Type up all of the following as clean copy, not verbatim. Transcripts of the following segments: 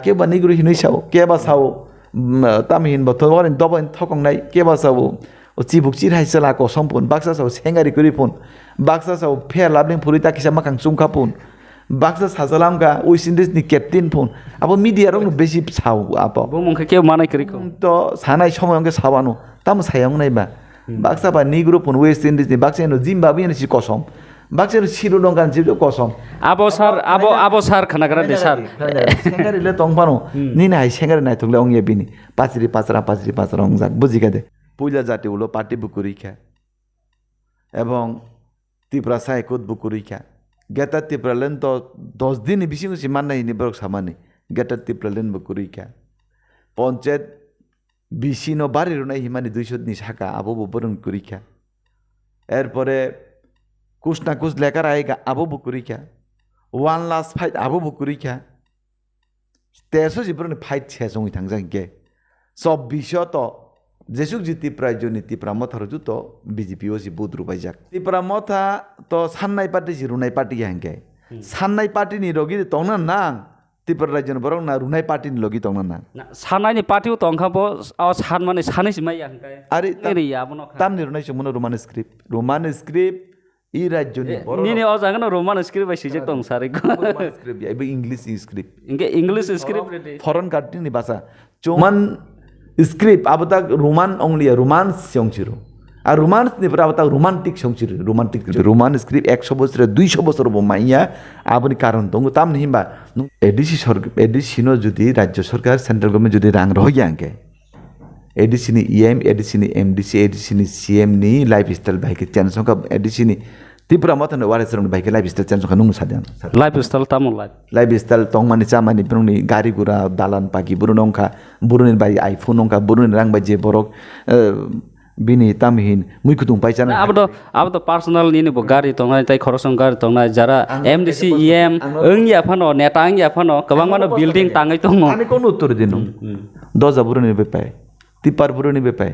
Keba nigru hinui sao keba sao tamhin bo thorin doban thokong nai keba sao o chibuk chir hai sala ko sompun baksa sao sengari kuri pun baksa sao pher labling purita kisa makang chungkha pun baksa sajalam ka uisindis ni captain pun abo media rong beshi sao abo bumung ke ke manai kri ko to sanai somoyong ke sabano tam sayang nai ba baksa ba nigru pun west indies ni baksa no zimbabwe ni si kosom baksa siru dong kan siru kosom abo sar khana kara de sar sengari le tongpano ni nai sengari nai thole ong ye bini pasri pasra ong jak buji ga de puja jati ulo party bukuri kha ebong tipra sai kod bukuri kha geta tipra len to 10 din bisingo si manai ni brok samani geta tipra len bukuri kha panchayat বিশিনো বাড়ির নাই হিমানি 200 নি শাখা আবু বরণ করিখা এরপরে কুছ না কুছ লেখার আইগা আবু বুকুরিখা ওয়ান লাস্ট ফাইট আবু বুকুরিখা 1300 জিবরন ফাইট শেষ হই থাংজাং গে সব বিষয় তো যেসুক জিতি প্রায়জনী তিপ্রামত হরজু তো বিজেপি ওসি বুদ্রু পাইজাক তিপ্রামথা তো সান্নাই পার্টি রুনাই পার্টি হাঙ্গে সান্নাই পার্টি নি রগি তংনা নাং Tipra rajon borong na runai party ni logi tong na sanai ni party tong kha bo san mane sanai simai yang kai ari ya bono tam ni runai sumuno roman script I rajoni borong ni o jangan roman script bai sijek tong sare ko roman script ya english script english script foreign country ni bahasa cuman script abata roman only romance songchiro R romance নি পরে আবার romantic সংচির romantic Roman script 100 বছর 200 বছর বমাইয়া আপনি কারণ দঙ্গ তাম নিহিবা ADC সরকার এডিসিনো যদি রাজ্য সরকার সেন্ট্রাল গভর্নমেন্ট যদি রাং রহই আঙ্কে এডিসিনি ইএম এডিসিনি এমডিসি এডিসিনি সিএম নি লাইফস্টাইল বাইকে চ্যানেল সংখ্যা এডিসিনি ত্রিপুরা মতন ওয়ারেসরং বাইকে লাইফস্টাইল চ্যানেল সংখ্যা নুং সাদিয়ান লাইফস্টাইল তামল লাইফস্টাইল তংমানি চামানি ব্রংনি গাড়ি গুড়া দালান পাকি বুরুনংখা বুরুনির বাই আইফোন নংখা বুরুনির রাং বাই যে বরক bini tamhin mui kutung paicana abdo personal ni bo gari tongnai tai khorosong gari tongnai jara MDC EM engya phano neta engya phano kabang mano building tangai tongo ani kono uttor dinu doja buruni bepai tipar buruni bepai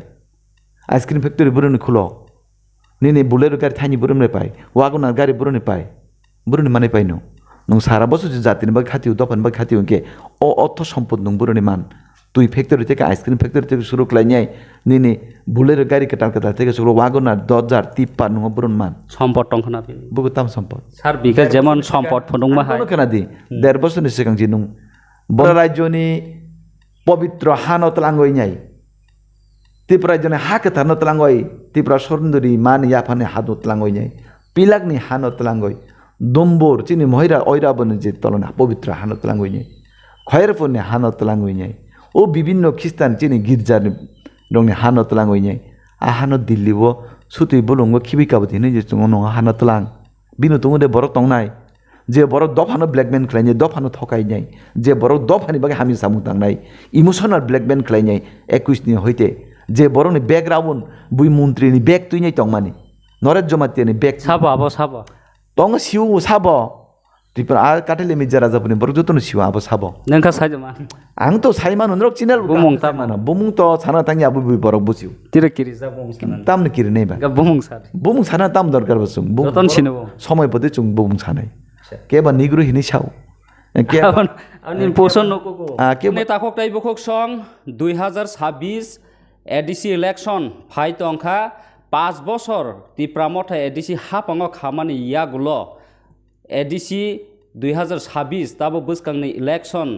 ice cream factory buruni khulo ni bulero gari thani buruni pai wagonar gari buruni pai buruni mane paino nung sara bosu jatin ba khati dopan ba khati ke o otho sampod nung buruni man তুই factory থেকে ice cream factory থেকে শুরু করে নিয়ে নিনি বুলের গাড়ি কাটার থেকে শুরু Wagner 2053 নং বরণ মান সম্পদ টংখনা বুগুতাম সম্পদ স্যার বিকাশ যেমন সম্পদ ফদংমা হাই কেনা দি 1.5 বছরের সিগাং জি নং বড় রাজ্যনি পবিত্র হানত লাঙ্গই নাই ত্রিপুরা রাজ্যনি হাকে থানত লাঙ্গই ত্রিপুরা সরন্দরি মান ইয়াফানে হানত লাঙ্গই নাই পিলাকনি হানত লাঙ্গই দম্বর চিনি মহিরা ঐরাবনে যে তলনা পবিত্র হানত লাঙ্গই নাই খয়েরপনে হানত লাঙ্গই নাই ও বিভিন্ন খ্রিস্টান চিনি গির্জার রং হানত লাং ওইনাই আ হানত দিল্লি বো সুতুই বলঙ্গ খিবিকাবো দিনে যে তুঙ্গ নং হানত লাং বিনো তুঙ্গ দে বড় তংনাই যে বড় দফানো ব্ল্যাকমেন খাইনাই দফানো থকাই নাই যে বড় দফানি বাকে হামি সামু তাংনাই ইমোশনাল ব্ল্যাকমেন খাইনাই 21 নি হইতে যে বড় নি ব্যাগ রাউন বুই মন্ত্রী নি ব্যাগ তুই নাই তংমানি নরেশ জমাতি নি ব্যাগ সাবা আবো সাবা তং সিউ সাবা ত্রিপুরা আর কাটেলে মির্জা রাজাপুনি বড় যতন সিউ আবো সাবা নংখা সাইজমা আং তো সাইমান নরক চিনাল বুমং তামানা বুমং তো সানা তাঙ্গি আবু বুই বরক বসিউ তিরে কিরি যা বুমং সানা তামনে কিরি নেবা বুমং সানা তাম দরকার বসুং যতন সিনবো সময় পদে চুং বুমং সানাই কেবা নিগ্রু হিনি সাও কেবা আনি পোষণ নকো নেতা খক তাই বখক সং 2026 এডিসি ইলেকশন ফাইট অংখা 5 বছর ত্রিপুরামঠা এডিসি হাপাঙ্গ খামানি ইয়াগুলো এডিসি 2026 তাবো বসকাংনি election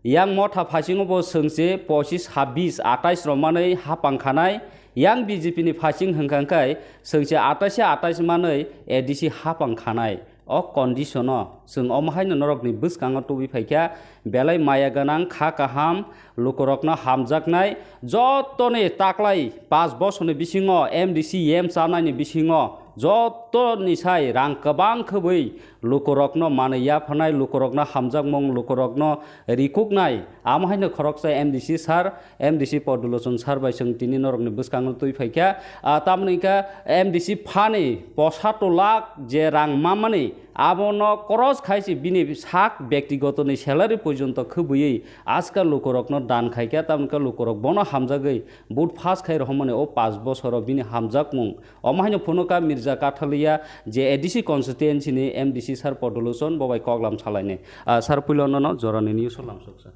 yang motha phasing bo sengse 25 26 28 romanai hapangkhanai yang BJP ni phasing hengkangkai sengse 28 manai ADC hapangkhanai o condition seng omhaino norok ni bskango tubi phaikya belai maya ganang kha kaham lukorokna hamjaknai jotone taklai 5 bosoni bisingo MDC em chanai ni bisingo joto nisai rang kabang khobei lukorokno manaya phanai lukorokna hamjak mong lukorokno rikugnai amhaino khoroksa MDC sar MDC poduloson sar bai seng tini norokni bskango tui phaikya tamnika MDC phani 65 lakh je rang mamani abono cross khaisi bini sak bektygotoni salary porjonto khubuyei askar lokorokno dan khaika tamka lokorok bono hamjagei but fast khai rahmane o 5 bochoro bini hamjakmung omahino phunuka mirza kathalia je ADC constituency ni MDC sar podolution bobai koglam salaine sar pulono jorani ni solam soksa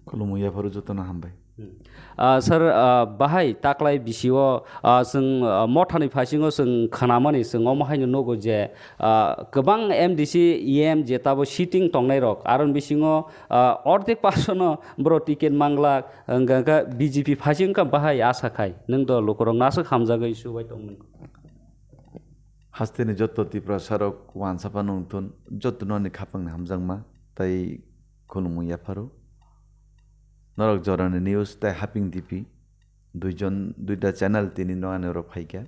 खुलुमु याफोर जतन हामबाय sir bahai taklai bisio जों मथानि फासिङो जों खोनामानि जों अमाहायनो नगो जे गोबां MDC EM जेताबो sitting टंनाय रक आरो बिसिङो अर्धेक पासनो bro ticket मांगला Ganga BJP फासिं का bahai आसाखाय नों द लोकरं नासो खामजागै सुबाय दंमोन हास्तेनि जत्त तिप्रा सरक वानसापा नंथुन जत्तननि खापां हामजांमा ताई खुलुमु याफारो नरक जरानि निउज ताई हापिं दिपि दुइटा चैनल तिनि नआने र फाइका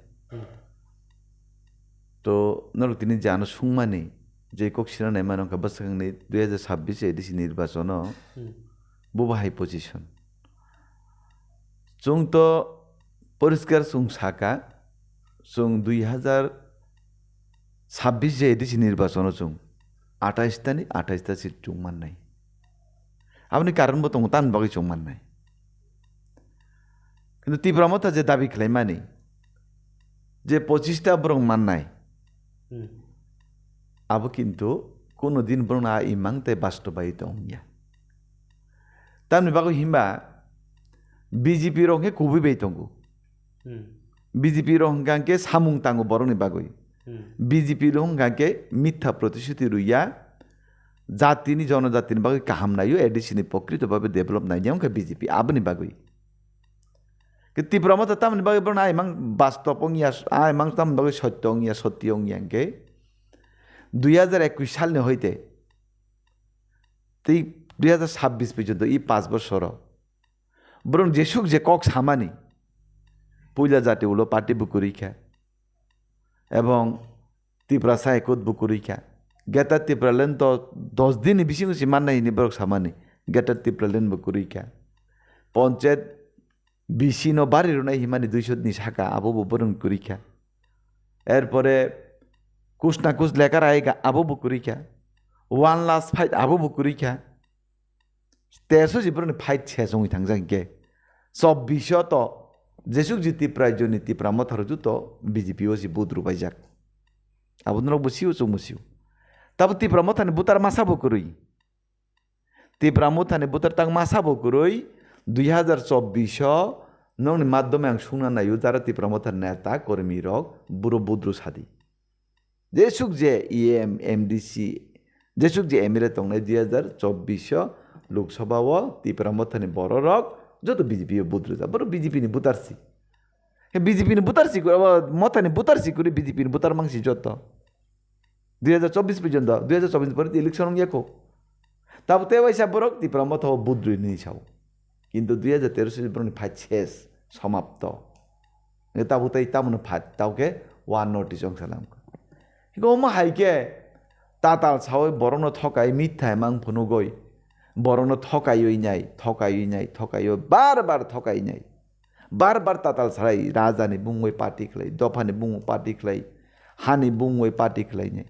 तो नरक तिनि जानो सुंमानि जे कक्सिना नायमानन का बसखांनि 2026 एडिसि निर्वाचन बुबा हाई पोजिशन जों तो परिष्कार सुं साका जों 2026 जे एडिसि निर्वाचन जों 28 तानि 28 ता सिट जों माननाय আপনি কারণ বতো তান বাকি চৌমান নাই কিন্তু তীব্রমতা যে দাবি খেলাই মানি যে 25টা বরং মাননাই আবো কিন্তু কোনোদিন বরং ইমাং তাই বাস্তবায়িত হইয়া তামনি বাকি হিমবা বিজেপি রঙে কুবি বেতঙ্গু বিজেপি রঙকে সামুং তাঙ্গু বরংনি বাগই বিজেপি রঙকে মিথ্যা প্রতিশ্রুতি রুইয়া জাতিনি জনজাতিনি বাগৈ কাহাম নাইও এডিসিনি প্রকৃতভাবে ডেভেলপ নাই যেমন বিজেপি আবনি বাগৈ কিন্তু তীব্রমতা তামনি বাগৈ বরং আইমাং বাস্তব ইয়া আইমাং তামনি বাগৈ সত্য ইয়া সত্যি ইয়াংকে 2021 সালনি হইতে 2026 পর্যন্ত এই 5 বছর বরং যেসুক যে কক সামানি পয়লা জাতি হলো পার্টি বুকুরিখা এবং তীব্রা সাইকত বুকুরিখা গেটার টিপ্রালেন তো 10 দিন বেশি বেশি মান্নাই নি বরক সামানি গেটার টিপ্রালেন বকুরিকা পঞ্চায়েত বেশি ন বাড়ির নাই হিমানি 200 নি শাখা আবু বরং কুরিকা এরপরে কুছ না কুছ লেখার আইগা আবু বকুরিকা 1 লাস্ট ফাইট আবু বকুরিকা 13 জিবরনি ফাইট শেষ হই থাংজাংকে সব বিষয় তো যেসুক জিতি প্রায় জনি টিপ্রা মথার জুত বিজেপি ওসি বুদ্রু বাইজাক আবুনরক বসিও চুমুসিও Tapi ti pramotan butar masa bokurui. Ti pramotan butar tang masa bokurui 2024 nong ni maddome ang shuna na yu jara ti pramotan neta kormi rok buro budru sadi. Jesuk je EM MDC jesuk je emire tong na 2024 Lok Sabha o ti pramotan boro rok joto BJP budru ja boro BJP ni butarsi. BJP ni butarsi kuri motani butarsi kuri BJP ni butar mangsi joto. 2024 পর্যন্ত 2024 পরে election ইয়াকো তারপর তে পয়সা বরক তি প্রমত হব বুদ্রুই নি ছাও কিন্তু 2013 পর্যন্ত ফাইট শেষ সমাপ্ত তাবু তাই তামন ফাইট তাওকে ওয়ান নোটিস অংসালাম গমা হাইকে তাতাল ছাও বরণ ঠকাই মিথ্যায় মাং ফনু গই বরণ ঠকাইই ঠকাইই বারবার ঠকাই নাই বারবার তাতাল ছাড়াই রাজানি বুংই পার্টি খেলাই দফানি বুং পার্টি খেলাই হানি বুংই পার্টি খেলাই নাই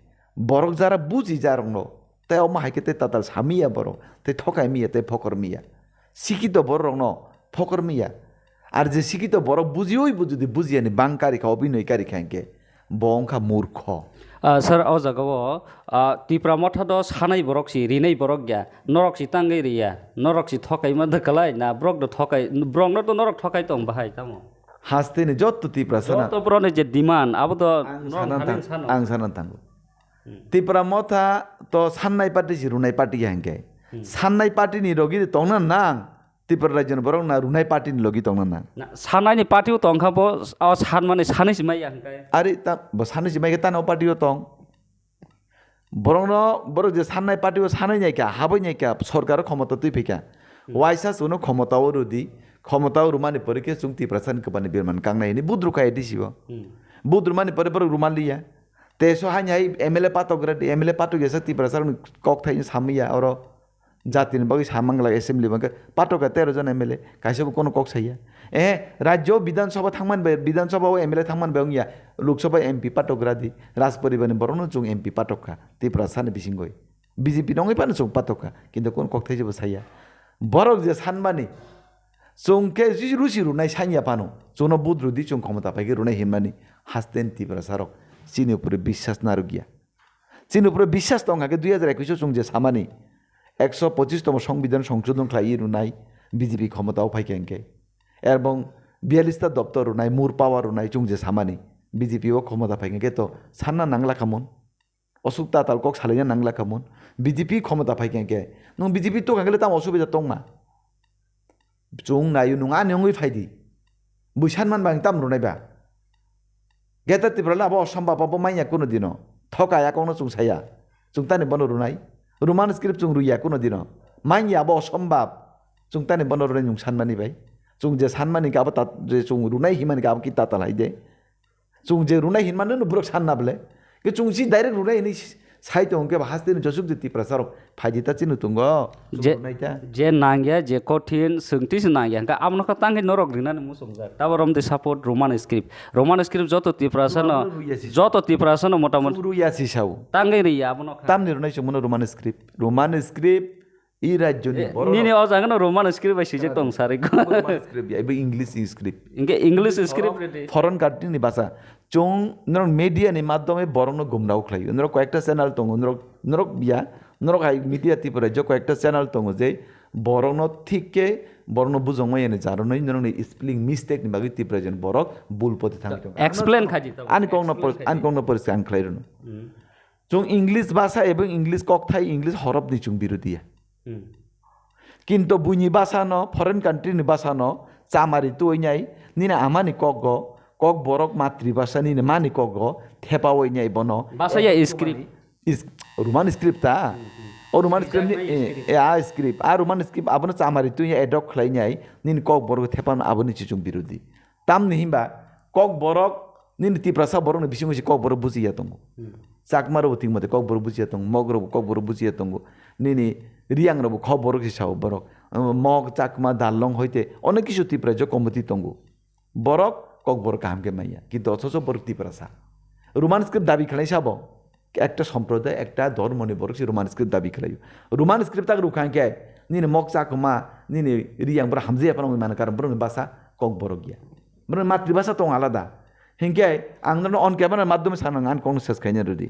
borok jara buji jarong no te oma haike te tatal samia borok te thokai miya te phokor miya sikito borok no phokor miya ar je sikito borok buji oi bujudi buji ani bangkari kha obinoi kari khanke bongkha murkho sir o jagao tipra motha do sanai borok si rinai borok ya norok si tangai riya norok si thokai ma dakalai na brok do thokai brong no to norok thokai tong bahai tamo haste ni jotto tipra sana to brone je demand abo to ang sanan tango Tripura মথা তো সান্নাই party C রুনাই party হ্যাঙ্কে সান্নাই party নি রগি তংনা নাং ত্রিপুরা রাজ্য বরং না রুনাই party নি লগি তংনা নাং সান্নাই নি পার্টিও তংখাবো সান মানে সাनै সিমাই হ্যাঙ্কে আরে তা সাनै সিমাই তানো পার্টিও তং বরং ন বরং যে সান্নাই পার্টিও সাनै নাইকা হাবই নাইকা সরকার ক্ষমতা তুই ফেকা ওয়াইসা সুনো ক্ষমতাও রুদি ক্ষমতাও রুমানি পরিকে সুং ত্রিপুরা সান কবানি বিরমান কাংনাই নি বুদ্রুকাই দিছিব বুদ্রুমানি পরে পরে রুমান লিয়া teso hanya MLA patok grade MLA patok gesa ti prasar kok thai samia oro জাতির বাকি সামাংলা এসেম্বলি বাকি পাটকা 13 জন এমএলএ কাইসব কোনো কক সাইয়া রাজ্য বিধানসভা থাকমানবে বিধানসভাও এমএলএ থাকমানবে ইয়া লোকসভা এমপি পাটকরাদি রাজপরিবারের বরণ চুং এমপি পাটকা ত্রিপুরা সানে বিসিংগই বিজেপি নঙই পানো চুং পাটকা কিন্তু কোন কক থাইজব সাইয়া বরক যে সানমানি চুংকে রুচি রুনাই সাইয়া পানো চুনো বুদ্রুদি চুং ক্ষমতা পাইকে রুনাই হিনমানি হাসতেন ত্রিপুরা সারক চীন উপরে বিশ্বাস না গিয়া চীন উপরে বিশ্বাস দংহাকে 2021 চুং যে সামানি 125তম সংবিধান সংশোধন খাইয়ে রুনাই বিজেপি ক্ষমতাও ফাইকেঙ্কে এবং 42টা দপ্তর রুনাই মুর পাওয়ার রুনাই চুং যে সামানি বিজেপিও ক্ষমতা ফাইকেঙ্কে তো সান্না নাংলা খামন অসুখ তাতাল কক সালাইয়া নাংলা খামন বিজেপি ক্ষমতা ফাইকেঙ্কে নং বিজেপি তো কাঙ্গলে তাম অসুবিধা দংমা চুং নায়ু নङा नङै फायदि बुसान मान ताम रुनायबा गेता तिब्राला अब असम्भव अब माइया कोनो दिन थकाया कोनो चुं साया चुं ताने बनो रुनाय रोमान स्क्रिप्ट चुं रुया कोनो दिन माइया अब असम्भव चुं ताने बनो रुनाय नुं सानमानि बाय चुं जे सानमानि गाब ता जे चुं रुनाय हिमानि गाब कि ताता लाइदे चुं जे रुनाय हिमानो नु ब्रक साननाबले के चुं सि डाइरेक्ट रुनाय नि साइतो अंके हासते जसुक जे तिप्रा सारक फाइदिता चिनु तुंग जे नांगिया जे कठिन सोंथिस नांगिया का आमनो का तांगे नरक रिनाने मुसंजा ताबरम दे सपोर्ट रोमान स्क्रिप्ट जतो तिप्रासन मोटामोटी रुयासि साउ तांगे रिया आमनो तामनि रुनाय समनो रोमान स्क्रिप्ट इ राज्यनि निने अजागन रोमान स्क्रिप्ट बायसि जे दं सारेको स्क्रिप्ट एबे English script English script foreign कान्ट्रिनि भाषा चों नरक मीडियानि माध्यमे बरनो गुमराव खलायो नरक कयेकटा चैनल दङ नरक बिया नरक हाय मीडिया तिपरा जो कयेकटा चैनल दङ जे बरनो थिकके बरनो बुजंगयने जारनै नरनि स्पेलिंग मिस्टेक नि बागै तिपरा जन बरक बुलपति थांगतो एक्सप्लेन खाजि त आनकोंनो परिस्थिति आनख्लायरनो चों इंग्लिश भाषा एबं इंग्लिश ककथाय इंग्लिश हरफनि चों बिरोधिया किन्तु बुनि भाषा न फरेन कान्ट्रिनि भाषा न चामारि तुइनाय निना आमानि कक कक बरक मातृभाषा निने मानि कक थेपावइनाय बनो भाषा या स्क्रिप्ट रोमान स्क्रिप्ट ता ओ Roman script script Roman script आबनो चामारि तुइ एडॉप्ट खलाइनाय निन कक बरक थेपान आबनि चिचुं बिरोधि तामनि हिमबा कक बरक निन तिप्रासा बरक बिसिंगसि कक बरक बुजिया दंगो चाकमारो थिंगमते कक बरक बुजिया दंगो मगरो कक बरक बुजिया दंगो निनि रियांग्रबो ख बरक हिसाब बरक मग चाकमा दालং हइते अनेक किछु तिप्रा जो कमति दंगो बरक कक बरक हामके माइया किन्तु अथच बरक तिप्रासा रोमान स्क्रिप्ट दाबि खलाइ साबो একটা সম্প্রদায় একটা ধর্মনি বরক সে রোমান স্ক্রিপ্ট দাবি খেলাইও রোমান স্ক্রিপ্ট তাকে রুখাঙ্কে নিনে মক চাকমা নিনে রিয়াং বড় হামজে পানো মানে কারণ বড় ভাষা কক বড় গিয়া বড় মাতৃভাষা তো আলাদা হিংকে আংদন অন ক্যামেরার মাধ্যমে সানাং আন কোন শেষ খাইনা রদি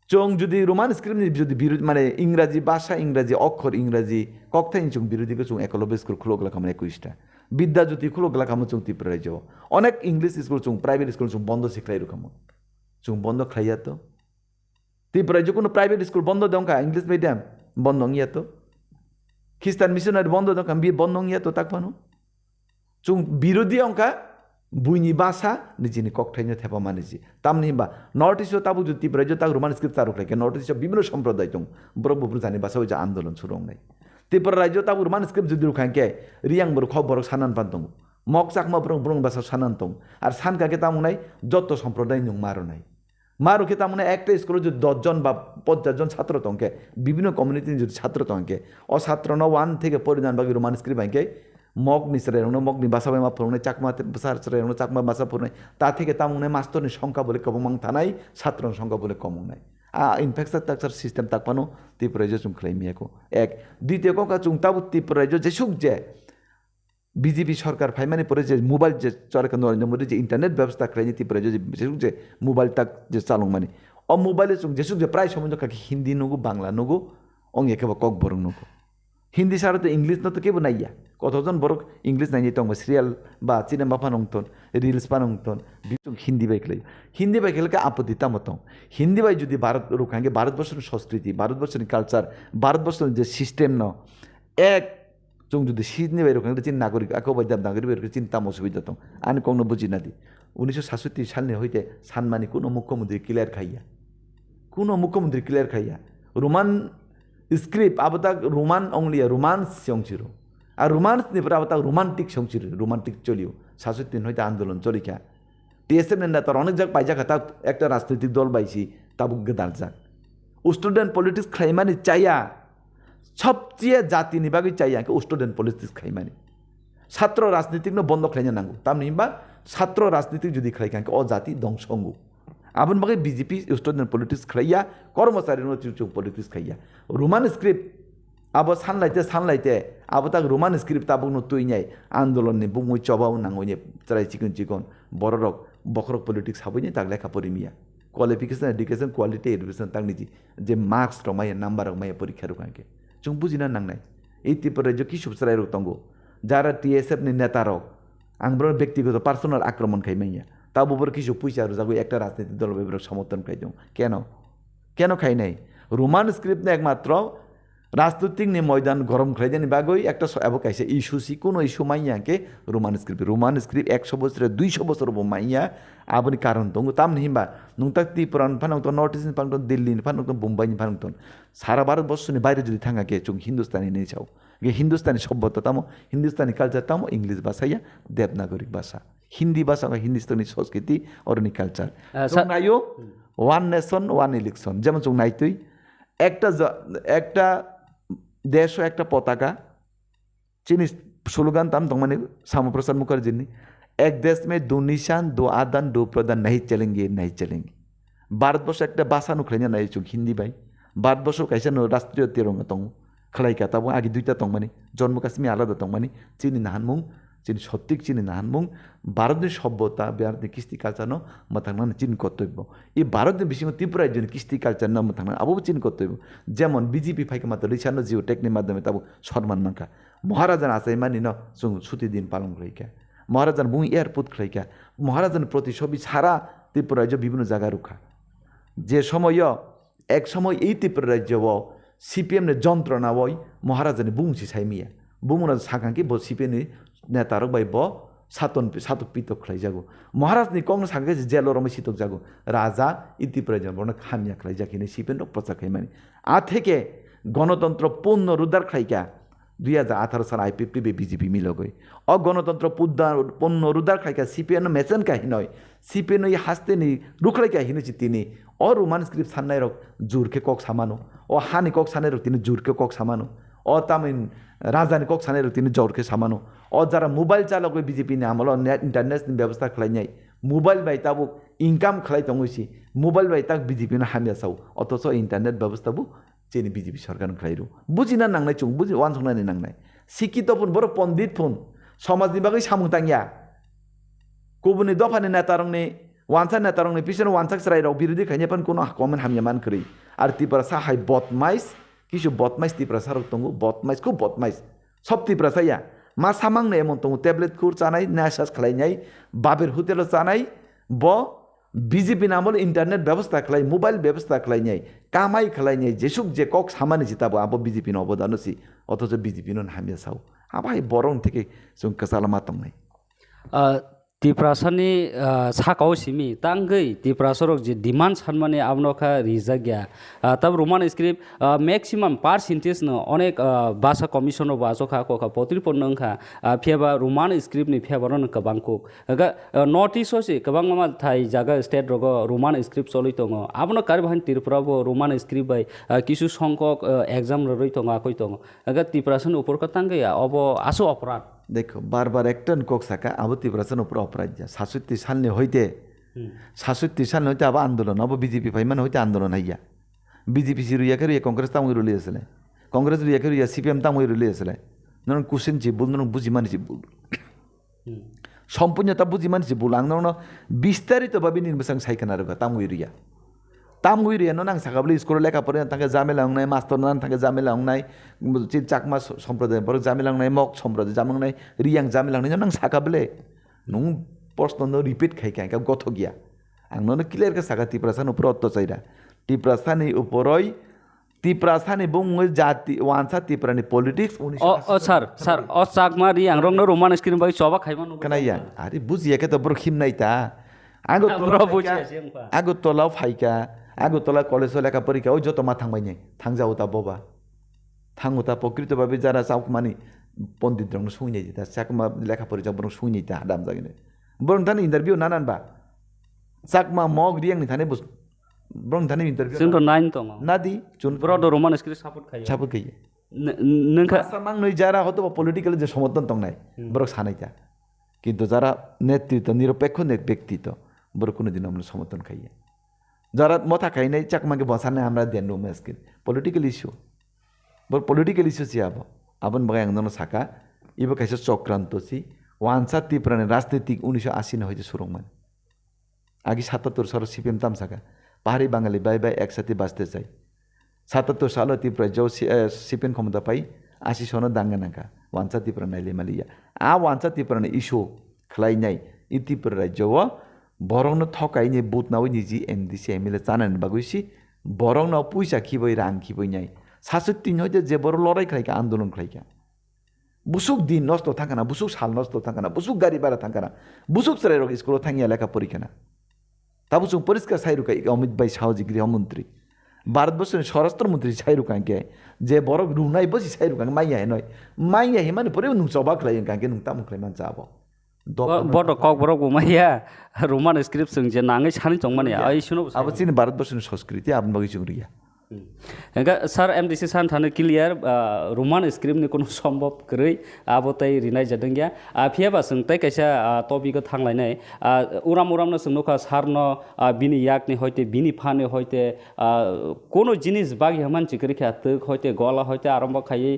চং যদি রোমান স্ক্রিপ্ট যদি বিরোধী মানে ইংরাজি ভাষা ইংরাজি অক্ষর ইংরাজি ককথাই চং বিরোধীকে চং একলব্য স্কুল খুলগলা খামে 21টা বিদ্যাজ্যোতি খুলগলা খামে চং ত্রিপুরা যাও অনেক ইংলিশ স্কুল চং প্রাইভেট স্কুল চং বন্ধ শিখলাই রকম চং বন্ধ খাইয়া তো त्रिपुरा जो कोनो प्राइवेट स्कूल बंद दंका इंग्लिश मीडियम बंद होंगिया तो ख्रिस्टान मिशनारी बंद दंका बि बंद होंगिया तो ताक पानो चुं बिरोधी अंका बुइनि भाषा निजिनि ककथाइनो थेपा मानिजि तामनि बा नॉर्थ ईस्ट ताबु जो त्रिपुरा जो ताक रोमान स्क्रिप्ट तारु खाय नॉर्थ ईस्ट विभिन्न सम्प्रदाय दं बर बुब्रु जानि भाषा जो आन्दोलन सुरु होंनाय त्रिपुरा राज्य ताबु रोमान स्क्रिप्ट जो रुखांके रियांग बर खबर सानान पान दं मक चाकमा ब्रं भाषा सानान दं आर सानकाके तामुनाय जत्त सम्प्रदाय नं मारनाय मारुखे तामने एक स्कूल जो 10 जन बा 50 जन छात्र तंके विभिन्न कम्युनिटी जो छात्र तंके और छात्र न वान থেকে পরিধান বাকি রোমান স্ক্রিপ্ট বাকি মগ নিসরে রং মগ নি ভাষা মা পড়নে চাকমা ভাষা রে রং চাকমা ভাষা পড়নে তা থেকে তামনে মাস্টারনি সংখ্যা বলে কমং থানাই ছাত্রন সংখ্যা বলে কমং নাই ইনফেকশন তাকসার সিস্টেম তাকপানো ত্রিপুরা যে চুং খাইমিয়াকো এক দ্বিতীয় কা চুং তাবু ত্রিপুরা যে সুক যে बीजेपी सरकार फाइमाने परे जे मोबाइल जे चरका नरेंद्र मोदी जे इंटरनेट व्यवस्था खलाइ तिप्रा जे मोबाइल तक जे चालुं माने अ मोबाइल जेसुक जे प्राय समझ का हिंदी नगु बांग्ला नगु अंग एकेबा कक बरं नगु हिंदी सारा तो इंग्लिश न तो केबो नाइया कतजन बरक इंग्लिश नाइनि तंग सिरियल बा सिनेमा फानंगतन रिल्स फानंगतन बिचुं हिंदी बाय खलाइ हिंदी बाय खलका आपत्ति तामतं हिंदी बाय जुदि भारत रुखांगे भारतवर्षनि संस्कृति भारतवर्षनि कालचार भारतवर्षनि जे सिस्टेम न एक जों जुदि सिडनी बाय रुखांगे चिन नागरिक आको बायदा नागरिक बाय चिन्ता असुबिदा दं आन कौनो बुजिना दि 1967 सालनि हइते सानमानि कोनो मुख्यमंत्री क्लियर खाइया कोनो मुख्यमंत्री क्लियर खाइया रोमान स्क्रिप्ट आबता रोमान अंगलिया रोमांस संचिरो आ रोमांस निफ्राय आबता रोमांटिक संचिरो रोमांटिक चलियो 67 हइते आंदोलन चलिका टीएसएम नेता तर अनेक जाग पाइजा खाता একটা রাজনৈতিক দল বাইছি তাবুক গদাল যাক স্টুডেন্ট পলিটিক্স খাইমানি চাইয়া सबचेয়ে जातिनि बागै चाहिए आंखौ स्टुडेन्ट पलिटिक्स खाइमानि छात्र राजनीतिकनो बन्द खालायनो नांगौ तामहिनबा छात्र राजनीतिक जुदि खालायखां अ जाति दंसंगौ आबुन बागै बीजेपी स्टुडेन्ट पलिटिक्स खालाया कर्मचारी पलिटिक्स खाया रोमान स्क्रिप्ट अब सानलाइते अब तक रोमान स्क्रिप्ट ताबुक तुइनाय आंदोलन नि बुंगै चबाव नांगौनि चाराय चिकन बररक बखरक पलिटिक्स हाबैनि ताक लेखा परिमिया क्वालिफिकेशन एडुकेशन क्वालिटी एडुकेशन तांनि जे मार्क्स रमाय नाम्बार रमाय परीक्षा रुखांके जों बुजिना नांनाय 80% जो किसुब सराय रक तंगो যারা টিএসএফ नि नेता रक आंब्रो व्यक्तिगत पार्सोनाल आक्रमण खाइमाइया ताबुबर किसु पैसा जागो একটা রাজনৈতিক দল বেবরক সমর্থন খাইদং কেন খাই নাই রোমান স্ক্রিপ্ট ने एकमात्र राजनीतिक नि मैदान गरम खाइदेनि बागै একটা এব কাইছে ইস্যুসি কোন ইস্যু মাইয়াকে রোমান স্ক্রিপ্ট 100 বছর 200 বছর মাইয়া आबुनि कारण दङ ताम हिमबा नुंता त्रिपुरा फानों नर्थ इस्ट फानों दिल्ली फानों मुम्बाई फानों सारा भारत वर्षनि बाहिर जुदि थाङाके जों हिन्दुस्तानी नै छौ गे हिन्दुस्तानी सभ्यता तामो हिन्दुस्तानी कल्चर तामो इंग्लिश भाषा देवनागरी भाषा हिंदी भाषा हिन्दुस्तानी संस्कृति और कल्चर जों नायो वन नेशन वन इलेक्शन जेमन जों नायतुई একটা দেশ একটা পতাকা চিনি স্লোগান ताम दं माने श्यामाप्रसाद मुखार्जीनि एक देश में दो निशान दो आदान दो प्रदान नहीं चलेंगे भारतवर्ष एक भाषा नुख्लाइना नाय जों हिंदी बाय भारतवर्ष कैसे राष्ट्रीय तिरंगा दं खलाइका ताबो आगे दुईटा दं माने जम्मू काश्मीर आलादा दं माने चीनी नाहानमुं चीनी सत्तिक चीनी नाहानमुं भारतनि सभ्यता भारतनि किस्ति कालचार न मथांना चीन कर्तव्य ई भारतनि बिसिङाव त्रिपुरा राज्यनि किस्ति कालचार न मथांना आबो चीन कर्तव्य जेमन बीजेपी फाइका मात्र रिसानो जिउ टेकनि माध्यमे ताबो सम्मान मानका महाराजा आसाय मानि न जों छुट्टी दिन पालन खालाइका महाराजान बुं एयारपोर्ट खालाइका महाराजान प्रति सबै सारा त्रिपुरा राज्य विभिन्न जायगा रुखा जे समय एक समय এই त्रिपुरा राज्यव सीपीएम ने যন্ত্রণা বই महाराजानि बुंसि साइमिया बुमुना साखांकि ब सीपीएम नि नेतारक बाय ब सातक पितक खालाय जागो महाराजनि कंग्रेस साखांकि जेल रमै सितक जागो राजा এই त्रिपुरा राज्य बन खामिया खालाय जाखिनि सीपीएम रक प्रचार खाइमानि आ থেকে গণতন্ত্র পুনরুদ্ধার খাইকা 2018 साल आईपीपी बीजेपी मिल गई और गणतंत्र पुनरुद्धार खाइका सीपीएन मेचन कहीं नय सीपीएन हास्ते नहीं रुखलाई कहीं चित्ती और रोमान स्क्रिप्ट सान्नाय रक जुरके कक सामानो और हानि कक साने रक तीन जुरके कक सामानो और तामिन राजधानी कक साने रक तीन जौरके सामानो और जरा मोबाइल चालक बीजेपी ने आमल नेट इंटरनेट व्यवस्था खालायनाय मोबाइल बाय ताबो इनकाम खालाय तंगैसि मोबाइल बाय ताक बीजेपी ने हामिया साव अथच इंटरनेट व्यवस्थाबो चीनी बीजेपी सरकार खाइरु बुझिना नांनाय चुं बुझि वान संनानै नांनाय शिक्षित फुन बर पण्डित फुन समाजनि बागै सामुंतांगिया गुबुननि दफानि नेतारंनि वानसा नेतारंनि पिछन वानसा सरायराव बिरोधि खायने पण कोनो कमेन्ट हामिया मान करै आर तिप्रा साहाय बदमाइस किसु बदमाइस तिप्रा सारक तंगु बदमाइस को बदमाइस सब तिप्रा साया मा सामांने एमन तंगु टेब्लेट खुर जानाय नासास खालायनाय बाबेर होटेल जानाय ब बीजेपी नामल इंटरनेट व्यवस्था खालाय मोबाइल व्यवस्था खालायनाय कामाय खालायनाय जेसुक जे कक सामानि जिताबो आबो बीजेपी न अबदानसि अथच बीजेपी न हामिया साव आबाय बरं থেকে जों कसालामा तंनाय त्रिपुरासानि साकाव सिमी तांगै त्रिपुरासरक जे डिमान्ड सानमाने आबनखा रिजागिया तब रोमान स्क्रिप्ट मैक्सिमाम पार्सेंटेज न अनेक भाषा कमिशन बाजखा खखा पत्रिपन नंखा फेबा रोमान स्क्रिप्ट नि फेबरन कबांको नॉर्थ ईस्ट से कबां मा थाई जागा स्टेट रग रोमान स्क्रिप्ट चलै दङ आबन कारबाहान त्रिपुराबो रोमान स्क्रिप्ट बाय किसु संख्यक एग्जाम ररै दङ आखै दङ त्रिपुरासन ऊपर का तांगैया अब आसो अपराध देखो बार बार एक टन कोक साका अब त्रिपुरासन ऊपर अपराध 67 साल ने होइते 67 साल होइते अब आंदोलन अब बीजेपी फाइमान होइते आंदोलन आइया बीजेपी सिरुया करिया कांग्रेस तामु रुले असले कांग्रेस रुया करिया सीपीएम तामु रुले असले नन कुशन छि बुल नन बुझि मानि छि बुल सम्पूर्णता बुझि मानि छि बुल आं नन विस्तारित भाबे निर्मसां साइखाना रगा तामु रुया न नां साकाबले स्कुल लेखा फरायना थांगे जामेला हंनाय मास्टर नान थांगे जामेला हंनाय चाकमा सम्प्रदाय बर जामेला हंनाय मक सम्प्रदाय जामंनाय रियां जामेला हंनाय नां साकाबले नुं प्रश्न न रिपिट खाइका गथ गया आं न क्लियर का साका त्रिपुरासान ऊपर अत्याचार त्रिपुरासानि ऊपरय त्रिपुरासानि बुङै जाति वानसा त्रिपुरानि पॉलिटिक्स सर चाकमा रियां रंग रोमान स्क्रिप्ट बाय सबा खाइमान कनाया अरे बुझियाके त बर खिमनायता आगो तलाव फाइका आगो तला कलेज लेखा परीक्षा ओइ जत मा थांबायने थांजावता बबा थांगोता प्रकृत भाबे जारा चाउकमानि पण्डित रंग सुइनाय ता चाकमा लेखा परीक्षा बर सुइनाय ता हादाम जागिने बर थाने इन्टरभिउ नानानबा चाकमा मग रियांनि थाने बुस बर थाने इन्टरभिउ जों तो 9 दङ नादि जुन ब्रड रोमान स्क्रिप्ट सापोर्ट खायो सापोर्ट खायो नोंखा mang যারা হয়তো পলিটিক্যালি যে সমর্থন তং নাই বড় সানাইতা কিন্তু যারা নেতৃত্ব নিরপেক্ষ ব্যক্তিত্ব বড় কোনোদিন আমরা সমর্থন খাইয়া যারা মথা খাই নাই চাকমাকে বসানে আমরা দেন মেসকিন পলিটিক্যাল ইস্যু বড় পলিটিক্যাল ইস্যু সি আবন বাগাই আংদন সাকা ইবো খাইছে চক্রান্তসি ওয়ানসা তিপ্রানে রাজনৈতিক 1980 হয়েছে সুরংমান আগে 77 সাল সিপিএম তামসাকা পাহাড়ি বাঙালি বাই বাই একসাথে বাঁচতে চাই 77 সাল ত্রিপুরা যাও সিপিএম ক্ষমতা পাই 80 সনে দাঙ্গা নাকা ওয়ানসা ত্রিপুরা নাইলে মালিয়া ওয়ানসা ত্রিপুরানে ইস্যু খালাইনাই ই ত্রিপুরা রাজ্যও বরংনো থকাইনি বুথ নাও নিজি এমডিসি এমএলএ জানানি বাগুইছি বরংনো পয়সা খিবই রাং খিবই নাই 67 হইতে যে বড় লড়াই খাইকা আন্দোলন খাইকা busuk din নষ্ট থাকে না busuk সাল নষ্ট থাকে না busuk গাড়ি ভাড়া থাকে না busuk সরাই রক স্কুল থাঙ্গিয়া লেখা পরীক্ষা না তা busuk পরিষ্কার সাইরুকা অমিত ভাই সাহজি গৃহমন্ত্রী ভারতবর্ষের স্বরাষ্ট্রমন্ত্রী সাইরুকাঙ্কে যে বড় রুনাই বসি সাইরুকাঙ্কে মাইয়া নয় মাইয়া হে মানে পরে নুং সবাক লাইন কাঙ্কে নুং তামুক লাইমান যাবো বড় কক বড় গুমাইয়া রোমান স্ক্রিপ্ট जों যে নাঙै সানি চংমানে আই শুনো আবার চিনি ভারতবর্ষের সংস্কৃতি আপনি বাকি চুরিয়া Enggak, sar MDC san thane clear roman script ni kono সম্ভব গরৈ আবতাই রিনাই জাদং গিয়া ফিয়াবা जों তাই কাইসা টপিক থাংলাইনাই উরাম উরামনো जों নখা সারনো বিনি ইয়াকনি হইতে বিনি ফানে হইতে কোন জিনিস বাগি হামানচি করিখা তক হইতে গলা হইতে আরম্ভ খাই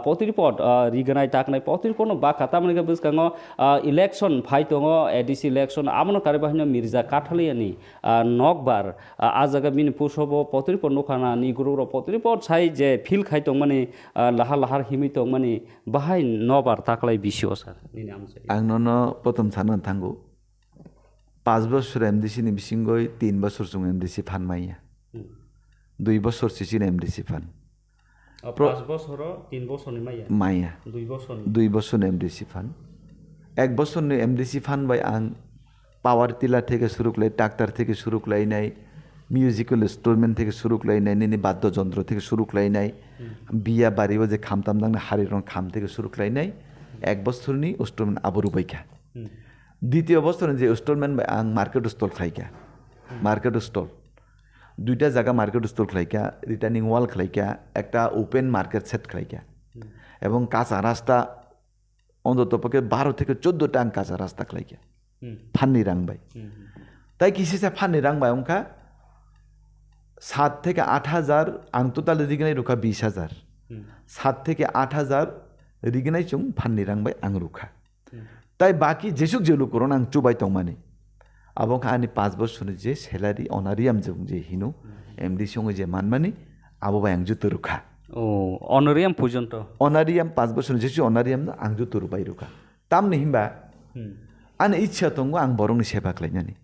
পতিরিপদ রিগনাই টাকনাই পতিরিপনো বা কাতা মানে বুঝকাঙ ইলেকশন ফাইতङ এডিসি ইলেকশন আমনো কারিবাহিনী মির্জা কাঠালিয়ানি নকবার আজাগা বিনি পুসব পতিরিপদ নখানা ni guru potri sai je feel khai tong mani lahar lahar himi tong mani bahai nobar taklai bisio sar ni nam sai ang nono prothom sanan thangu 5 বছর এমডিসি নি বিসিংগই 3 বছর জং MDC fun মাইয়া 2 বছর সিসিন MDC fun 5 বছর 3 বছর নি মাইয়া 2 বছর এমডিসি ফান 1 বছর নি এমডিসি ফান বাই আং পাওয়ার টিলার থেকে শুরু করে ট্রাক্টর থেকে শুরু করে নাই মিউজিক্যাল ইনস্ট্রুমেন্ট থেকে শুরু করে নাই নিনি বাদ্যযন্ত্র থেকে শুরু করে নাই বিয়া বাড়িও যে খামতাম দাং হাড়ি রং খাম থেকে শুরু করে নাই 1 বছর নি ইনস্ট্রুমেন্ট আবরু বাইকা দ্বিতীয় বছর যে ইনস্ট্রুমেন্ট আং মার্কেট স্টল খাইকা মার্কেট স্টল দুইটা জায়গা মার্কেট স্টল খাইকা রিটার্নিং ওয়াল খাইকা একটা ওপেন মার্কেট সেট খাইকা এবং কাঁচা রাস্তা অন্তত পক্ষে 12 থেকে 14 টাং কাঁচা রাস্তা খাইকা ফান্নি রাংবাই তাই কিসেছে ফান্নি রাংবাই অঙ্কা 7 থেকে 8,000 আং টোটাল রিগনাই রুখা 20,000 7 থেকে 8,000 রিগনাই চুং ফান্নি রাংবাই আং রুখা তাই বাকি যেসুক যেলু করোন আং চুবাই তংমানি আবং আনি 5 বছর যে স্যালারি অনারিয়াম जों যে হিনু এমডি সঙ্গে যে মানমানি আববাই আং জুতো রুখা ও অনারিয়াম পর্যন্ত অনারিয়াম 5 বছর যেসু অনারিয়াম আং জুতো রুবাই রুখা তামনি হিমবা আন ইচ্ছা তঙ্গ আং বরংনি সেবা খাইনানি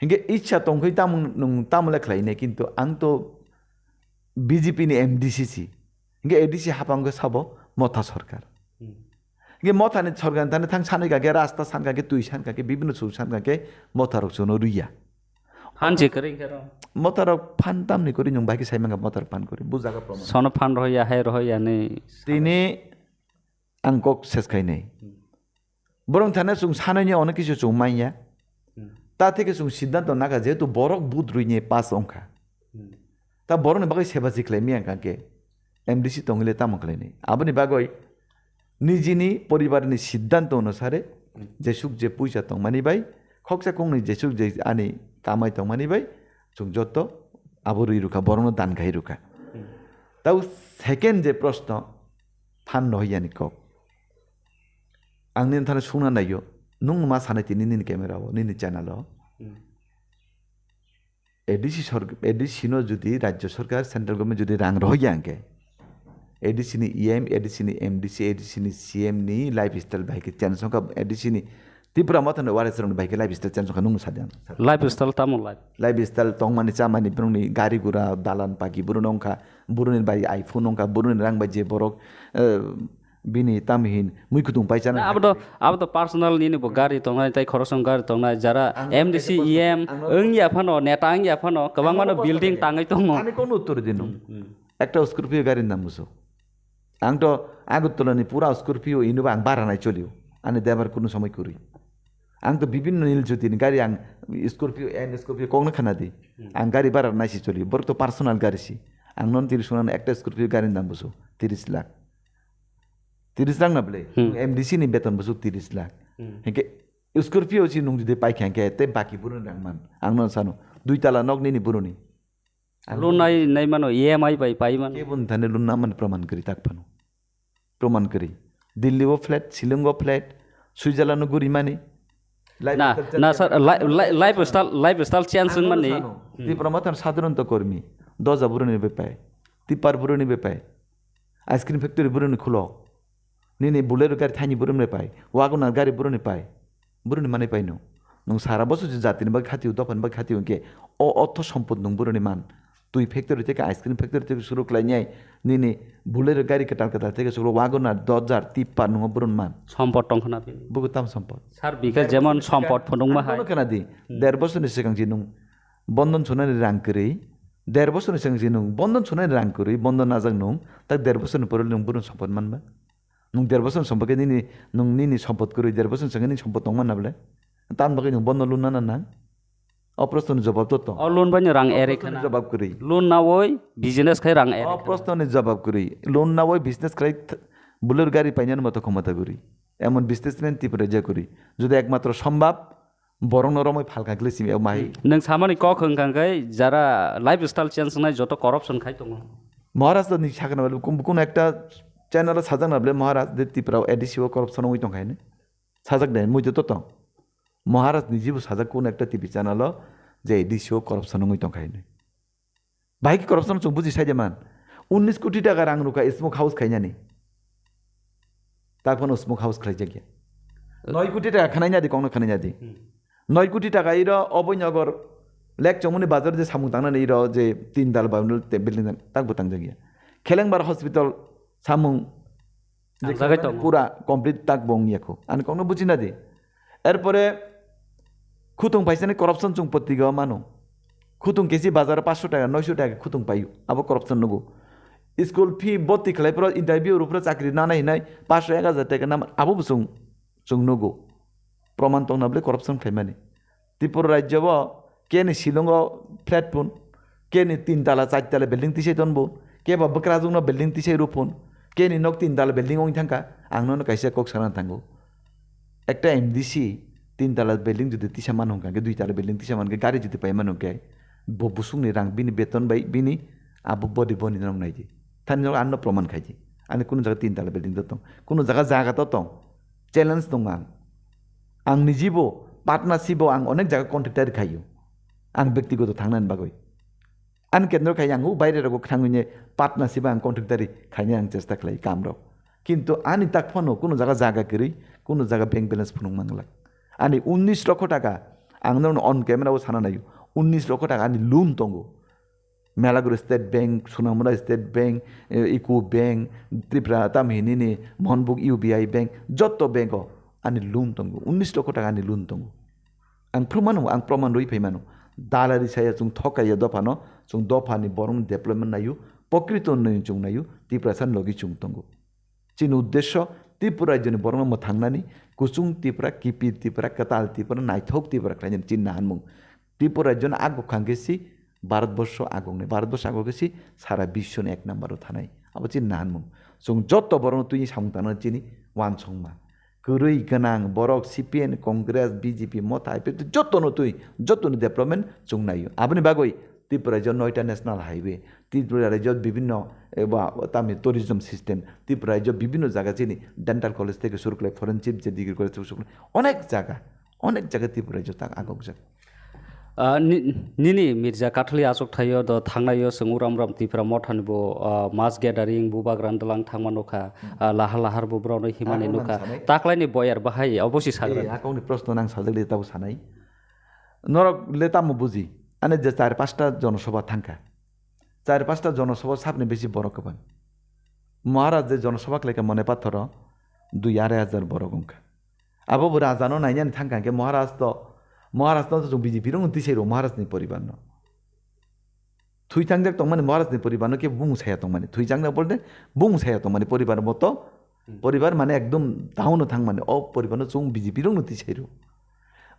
হিংগে ইচ্ছা তংখই তামলে খাইনে কিন্তু আং তো বিজেপি নি এমডিসিসি হিংগে এডিসি হাপাঙ্গ সাবো মথা সরকার হিংগে মথানি সরকার তানে থাং সানে গাকে রাস্তা সান গাকে তুই সান গাকে বিভিন্ন সু সান গাকে মথারক জনো রুইয়া হানজে করি কেন মথারক ফান তামনি করি নং বাকি সাইমাঙ্গা মথার ফান করি বুজাগা প্রমাণ সন ফান রহিয়া হে রহিয়া নে তিনি আংকক শেষ খাইনে বরং থানে সুং সানাইনি অনেক কিছু চুং মাইয়া তা থেকে সুং সিদ্ধান্ত নাগা যেহেতু বরক বুধ রুইনে 5 অংখা তা বরং বাকি সেবা জিখলাই মিয়া কাকে এমডিসি তংলে তামকলাইনি আবনি বাগই নিজিনি পরিবারনি সিদ্ধান্ত অনুসারে যেসুক যে পয়সা তংমানি বাই খকসা কংনি যেসুক যে আনি কামাই তংমানি বাই সুং যত আবরুই রুখা বরং দান খাই রুখা তাও সেকেন্ড যে প্রশ্ন ফান নহইয়ানি কক आंनि थाने सुना नायो नुं मा सानायति निनि क्यामेराव निनि चैनल एडिसि नो जुदि राज्य सरकार सेंट्रल गवर्नमेंट जुदि रां रहोया आंके एडिसि नि ईएम एडिसि नि एमडिसि एडिसि नि सीएम नि लाइफ स्टाइल भाइके चैनल संका एडिसि नि त्रिपुरा मथन वारेसरन भाइके लाइफ स्टाइल चैनल संका नुं सादियां लाइफ स्टाइल तामो लाइफ स्टाइल तंगमानि चामानि ब्रुंनि गारि गुरा दालान पाकी बुरुनंका बुरुनि बाइ आइफोन नंका बुरुनि रां बाइ जे बरक बिनि तामहिन मुइखुतुं पाइचाना अब तो पर्सनल नि गारि तंनाय ताइ खरसं गारि तंनाय जारा एमडिसि ईएम ओंगिया फानो नेटा ओंगिया फानो गोबां मानो बिल्डिं टाङै दङ आनि कोन उत्तर दिनु একটা স্করপিও গাড়ির নাম বুঝো আং তো আগরতলানি পুরা স্করপিও ইনোভা আং বাড়ানাই চলিও আনি দেবার কোনো সময় করি আং তো বিভিন্ন নীলজ্যোতি গাড়ি আং স্করপিও এন স্করপিও কখনো খানা দিই আং গাড়ি বাড়ার নাইসি চলি বর তো পার্সোনাল গাড়িছি আং নন তিরিশ একটা স্করপিও গাড়ির নাম বুঝো 30 লাখ 30 লাখ না বলে MDC ni beton busuk 30 lakh হেকে স্করপিও si nung যদি পাই খেঁকে তে বাকি বুরুন রাংমান আংনো সানো 2 তালা নক ni বুরুনি লোন নাই মানো ইএমআই পাই মান কে বন ধানে লুন নামান প্রমাণ করি তাক ফানো প্রমাণ করি দিল্লিও ফ্ল্যাট শিলংও ফ্ল্যাট সুইজারল্যান্ড গুরি মানি না স্যার লাইফস্টাইল চেঞ্জ মানে ত্রিপুরা সাধারণত কর্মী 10 বুরুনি বেপায় তিপার বুরুনি বেপায় আইসক্রিম ফ্যাক্টরি বুরুনি খুলো ni বুলের গাড়ি থাইনি বুরুনি পায় ওয়াগনার গাড়ি বুরুনি পায় বুরুনি মানে পাইনো নং সারা বছর যে জাতিনি বা খাতিও দফান বা খাতিও কে অর্থ সম্পদ নং বুরুনি মান তুই ফ্যাক্টরি থেকে আইসক্রিম ফ্যাক্টরি থেকে শুরু করে নিয়ে নিনি বুলের গাড়ি কাটার কথা থেকে শুরু ওয়াগনার 10,000 তিপ্পার নং বুরুন মান সম্পদ টংখনা বুগুতাম সম্পদ স্যার বিকাশ যেমন সম্পদ ফদং মা হাই কেনা দি 1.5 বছরनि सिगां जे नों बन्धन सोनानै रां करै 1.5 বছরनि सिगां जे नों बन्धन सोनानै रां करै बन्धन नाजां नों ता 1.5 বছরनि पर नों बुरन सम्पद मानबा नों 1.5 বছর सम्पद नि नों नि सम्पद करै 1.5 বছর सिगां नि सम्पद दं माननाबले तान बागै नों बन्धन लुन ना अप्रश्ननि जवाब तो लोन बानि रां एरे खाना जवाब करै लोन ना वय बिजनेस खाय रां एरे अप्रश्ननि जवाब करै लोन ना वय बिजनेस खाय बुलेर गाड़ी पाइनान मतो क्षमता करै एमन बिजनेसमेन टिपरे जे करै যদি একমাত্র সম্ভব বরং নরমই ফালকা গ্লেসিম এও মাই नों सामानि क खंखांखाय যারা লাইফস্টাইল চেঞ্জ নাই যত করাপশন খাই দङ মহারাষ্ট্রনি সাখানা বলে কোন একটা চ্যানেল সাজাক না বলে মহারাষ্ট্র দে ত্রিপুরা এডিসিও করাপশন হই দं খায়নে সাজাক দেন মুই তো তো মহারাষ্ট্র নিজেও সাজাক কোন একটা টিভি চ্যানেল যে এডিসিও করাপশন হই দं খায়নে ভাই কি করাপশন চুং বুঝি সাইজে মান 19 কোটি টাকা রাং রুকা স্মোক হাউস খাইনানি তারপর স্মোক হাউস খাই জায়গা 9 কোটি টাকা খানাই না দি কোন খানাই না দি 9 কোটি টাকা ইর অবৈনগর লেক চমুনি বাজার যে সামু তাংনানি ইর যে 3 দাল বা বিল্ডিং তাক বতাং জায়গা খেলেংবার হসপিটাল সামু পুরা কমপ্লিট তাক বং ইয়াকো আন কোন বুঝি না দি এরপরে খুতুং পাইছানি করাপশন চুং পত্রিকা মানো খুতুং কেজি বাজার 500 টাকা 900 টাকা খুতুং পাইও আবো করাপশন নগো স্কুল ফি বত্তি খেলাই পর ইন্টারভিউ উপরে চাকরি না নাই 500 1000 টাকা নাম আবো বুসুং চুং নগো প্রমাণ তো নাবলে করাপশন খাইমানি ত্রিপুরা রাজ্য কেনি শিলং ফ্ল্যাটফোন কেনি 3 তালা 4 তালা বিল্ডিং তিসে দনবো কে বা বকরাজুং বিল্ডিং তিসে রুফোন কেনি নক 3 তালা বিল্ডিং ওই থাকা আংনো কাইসা কক সানা থাঙ্গো একটা এমডিসি 3 তালা বিল্ডিং যদি তিসা মান হংকাকে 2 তালা বিল্ডিং তিসা মানকে গাড়ি যদি পাই মান হংকে বুসুংনি রাং বিনি বেতন বাই বিনি আবু বডি বনি নাম নাইজি থানি আন্ন প্রমাণ খাইজি আনি কোন জায়গা 3 তালা বিল্ডিং দতং কোন জায়গা তো দং চ্যালেঞ্জ দং आं निजिबो पार्टनारशिपो आं अनेक जायगा कन्ट्रेक्टर खायो आं व्यक्तिगत थांनानै बागै आं केन्द्र खायो आं बायरे रगो थांगिने पार्टनारशिप आं कन्ट्रेक्टर खायनो आं चेष्टा खालायो कामरो किन्तु आनि ताक फनो कोनो जागा करै कोनो जागा बैंक बैलेंस फुनुं मांगला आनि 19 लक्ष टाका आं नों अन कैमराबो साना नायो 19 लक्ष टाका आनि लोन दंगो मेलागुरि state bank Sonamura state bank इको बैंक त्रिपुरा तामिहिनी महनबुक यूबीआई बैंक जत्त बैंक आनि लोन दंगो 19 लक्ष टाका आनि लोन दंगो आं प्रमाण रही फैमानो दालारि साया जों थकायो दफानो जों दफानि बरं डेभलपमेन्ट नायो प्रकृत उन्नयन जों नायो त्रिपुरा सान लगि जों दंगो चिन उद्देश्य त्रिपुरा राज्यनि बरं म थांनानै कुसुं त्रिपुरा किपि त्रिपुरा कताल त्रिपुरा नायथक त्रिपुरा खायन चिन हानमुं त्रिपुरा राज्यनि आगो खांगेसि भारतबर्ष आगोगेसि सारा विश्वनि 1 नम्बराव थानाय अब चिन हानमुं जों जत्त बरं तुइ सामुंतानो चिनि वान संमा गरै गोनां बरक सिपिएन कंग्रेस बीजेपी मत आइपि जत्तनो तुइ जत्तनो डेभलपमेन्ट जों नायो आबनि बागै त्रिपुरा राज्य 9टा नेशनल हाईवे त्रिपुरा राज्य विभिन्न एबा तामि टुरिज्म सिस्टेम त्रिपुरा राज्य विभिन्न जायगा चिनि डेंटल कलेज থেকে শুরু করে ফরেনসিক যে ডিগ্রি কলেজ থেকে শুরু করে অনেক জায়গা त्रिपुरा राज्य ताक आगक जा निनी मिर्जा काथलि आजक थायो द थांनायो संगुराम राम त्रिपुरा मथानिबो मास गेदारिं बुबाग्रान दलां थांमानोखा लाहा लाहार बुब्रावनो हिमानि नुखा ताकलाइनि बयार बाहाय अबसि साग्रा आकौनि प्रश्न नां साजगले ताबो सानाय नरक लेतामु बुझि आने जे 4-5टा जनसभा थांखा 4-5टा जनसभा साबने बेसि बरक कबान महाराज जे जनसभा लेका मने पाथर 2,500 बरक गंखा आबो राजानो नायनानै थांखा के महाराष्ट्र जों बीजेपी रंग तिसेरो महाराष्ट्रनि परिबार न थुइथांजाक तंमाने महाराष्ट्रनि परिबार के बुंसाया तंमाने थुइजांना बोलदे बुंसाया तंमाने परिबार मतो परिबार माने एकदम दाउनो थां माने अ परिबार जों बीजेपी रंग तिसेरो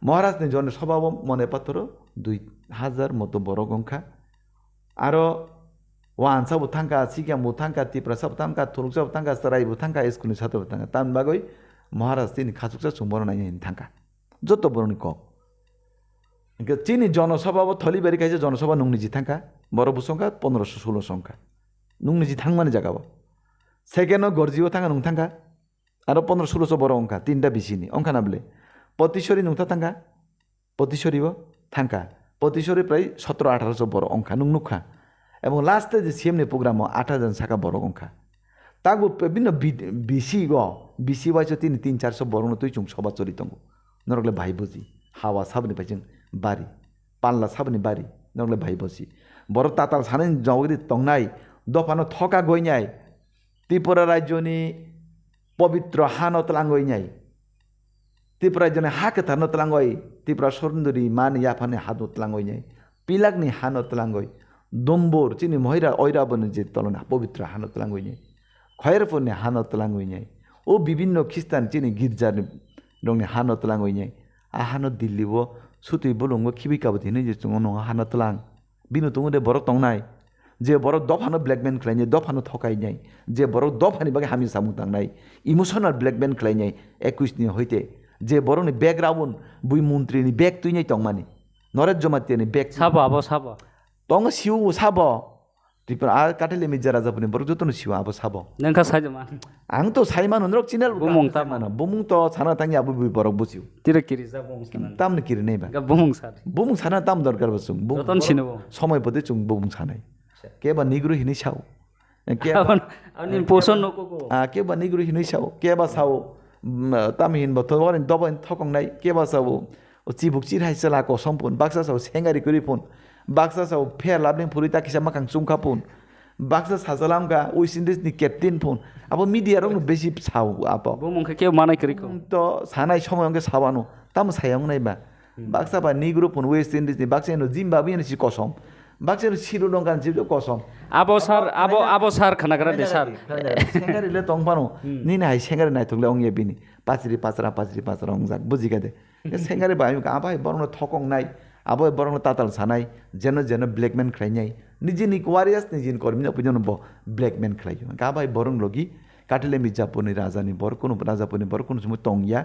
महाराष्ट्रनि जन सभाव मने पाथर 2,000 मतो बरक गंखा आरो Wan sabu tangka, Sikkim bu tangka, Tripura sabu tangka, Turuk sabu tangka, Sarai bu tangka, Eskuni satu bu tangka. Tan bagoi Maharashtra ini khasuksa sumboro nanya ini tangka. Joto boroni kok. Chini জনসভা থলি বেরি খাইছে জনসভা নুংনিজি থাকা বড় সংখ্যা 1516 সংখ্যা নুংনিজি থাং মানে জাগাব second গর্জিও থাকা নুং থাকা আর 1516 বড় অঙ্কা তিনটা বেশিনি অঙ্কা নাবলে পতিশ্বরী নুংথা থাকা পতিশ্বরীব থাকা পতিশ্বরী প্রায় 17-1800 বড় অঙ্কা নুং নুখা এবং লাস্টে যে সিএমনি প্রোগ্রাম 8000 সাকা বড় অঙ্কা তাগু বিভিন্ন বিসি বিসি বাইছ 300-400 বড় তুই চুং সভা চরিতঙ্গ নরকলে ভাই বুঝি হাওয়া সাবনি পাইছেন বাড়ি পাল্লা সাবনি বাড়ি নগলে ভাই বসি বড় তাতাল সানেন জগদি তংনাই দফানো থকা গইনাই ত্রিপুরা রাজ্যনি পবিত্র হানত লাঙ্গইনাই ত্রিপুরা রাজ্যনি হাকে থানত লাঙ্গই ত্রিপুরা সুন্দরী মান ইয়াফানে হানত লাঙ্গইনাই পিলাকনি হানত লাঙ্গই দম্বর চিনি মহিরা ঐরাবনে যে তলনা পবিত্র হানত লাঙ্গইনাই খয়েরপুরনি হানত লাঙ্গইনাই ও বিভিন্ন খ্রিস্টান চিনি গির্জার রংনি হানত লাঙ্গইনাই আহানত দিল্লিব সুতুই বলুঙ্গ খিবিকাবো দিনে যে নং হানত লাং বিনু তুঙে বড় তংনাই যে বড় দফানো ব্ল্যাকমেন খাইনাই দফানো থকাইনাই যে বড় দফানি বাকে হামি সামু তাংনাই ইমোশনাল ব্ল্যাকমেন খাইনাই 21 নি হইতে যে বড়নি ব্যাগ রাউন বুই মন্ত্রীনি ব্যাগ তুইনাই তংমানি নরেশ জমাতিয়ানি ব্যাগ সাবা আবো সাবা তং সিউ সাব ত্রিপুরা আর কাটেলে মির্জা রাজাপুনি বড় যতন সিউ আবো সাব नोंखा सायजमान आं तो साइमान नरक चिनेल बुमुं तामान बुमुं तो साना तांgi आबु बुइ बरक बुसिउ तिरे किरि जा बुमुं साना तामने किरि नैबा गा बुमुं सार बुमुं साना ताम दरकार बसुं जतन सिनबो समय पदे चुं बुमुं सानाय केबा निग्रु हिनि साउ अनि पोषण नकोको केबा निग्रु हिनि साउ केबा साउ ताम हिन बथ वरेन दबन थकंनाय केबा साउ चिबुक चिराय चला को सम्पुन बाक्सा साउ सेंगारि करिपुन बाक्सा साउ फेर लाबने फुरिता किसा माखां चुंखापुन बाक्सा साजालामगा वेस्ट इन्डिजनि क्याप्टेन फुन अब मिडिया रंग बेसी साउ अब बुमुंखा के मानाय करिको तो सानाय समयंगे साबानो ताम सायां नायबा बाक्सा बा निग्रु फुन वेस्ट इन्डिजनि बाक्सा नो जिम्बाब्वेनि सि कसम बाक्सा सिरु दंगान जिबो कसम आबो सार खानाग्रा दे सार सेंगारिले तंगपानो निना हाय सेंगारि नायथले अंगे बिनि पाचिरि पाचरा अंजाक बुजिगा दे सेंगारि बाय आबाय बरनो थकं नाय आबो बरनो ताताल सानाय जेन ब्लैकमेन खाइनाय निजिनि वारियास निजिनि कर्मिना पुजन ब ब्लैकमेन खाइयो गाबाय बरं लगी काटिले मिर्जापुरनि राजानि बरकुनु राजापुरनि बरकुनु सम तंगिया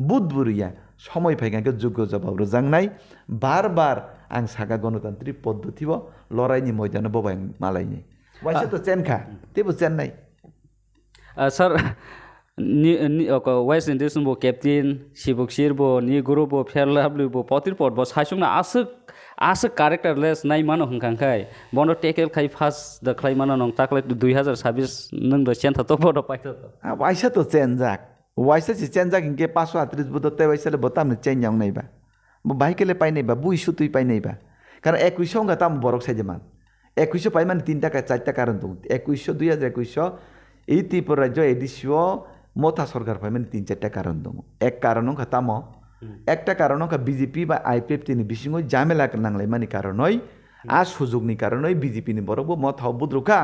बुधबुरिया समय फाइगाके যোগ্য जवाब रोजांनाय बार आं सागा गणतान्त्रिक पद्धतिव लराइनि मैदान बबाय मालायनि वाइसे तो चेनखा तेबो चेन्नाय सर वेस्ट इन्डिज बो कैप्टेन सिबुकसिर बो नि गुरु बो फेरलाबलु बो पतिर पट बो साइसुंना आसो कैरेक्टरलेस नाय मानो हंखांखाय बनो टेकेल खाइ फास द खाइ मानो नं ताकले 2026 नों द सेन्था तो बड पाइतो वाइसे तो चेनजाक वाइसे सि चेनजाक इनके 538 बो ते वाइसे बताम चेन yang नायबा बो बाइकेले पाइ नायबा बुइ सुतुइ पाइ नायबा कारण 2100 गा ताम बरक साइजेमान 2100 पाइ मान 3 টাকা 4 টাকা কারণ তো 2100 2021 এই ত্রিপুরা রাজ্য এডিসিও मोथा सरकार पाइ मान 3-4 कारण दङ एक कारण खताम একটা কারণ বিজেপি বা আইপিএফ তিনি বিসিङै জামেলা नांलाय मानि कारणै आ सुजुगनि कारणै बिजेपि नि बरबो मथाव बुद्रुखा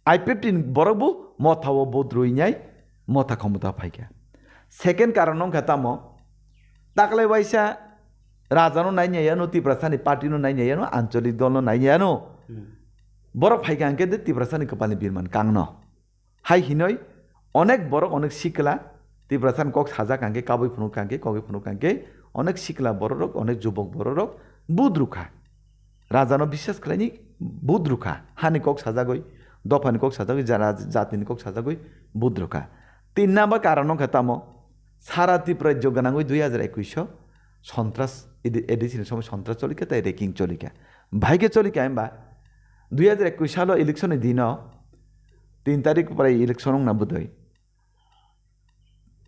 आइपिएफ नि बरबो मथाव बुद्रुइनाय मथा क्षमता फाइका सेकेन्ड कारण खताम ताकले वाइसा राजानो नाइनायानो तिब्रासानि पार्टीनो नाइनायानो आञ्चलिक दलनो नाइनायानो बर फाइकांके दे तिब्रासानि कपालनि बिरमान कांनो हाइ हिनै अनेक बर अनेक सिकला तिब्रासान कक साजा कांके काबै फुनु कांके कगे फुनु कांके अनेक सिकला बररक अनेक जुबक बररक बुद्रुखा राजानो विश्वास खालायनि बुद्रुखा हानि कक साजागय दफानि कक साजागय जातिनि कक साजागय बुद्रुखा 3 नाम्बार कारण खताम सारा त्रिपुरा जगानांगय 2021 सन्त्रास एडिसिन समय सन्त्रास चलिका ताई रेकिंग चलिका भाइके चलिका एम्बा 2021 साल इलेक्शन दिन 3 तारिख प्राय इलेक्शन ना बुधै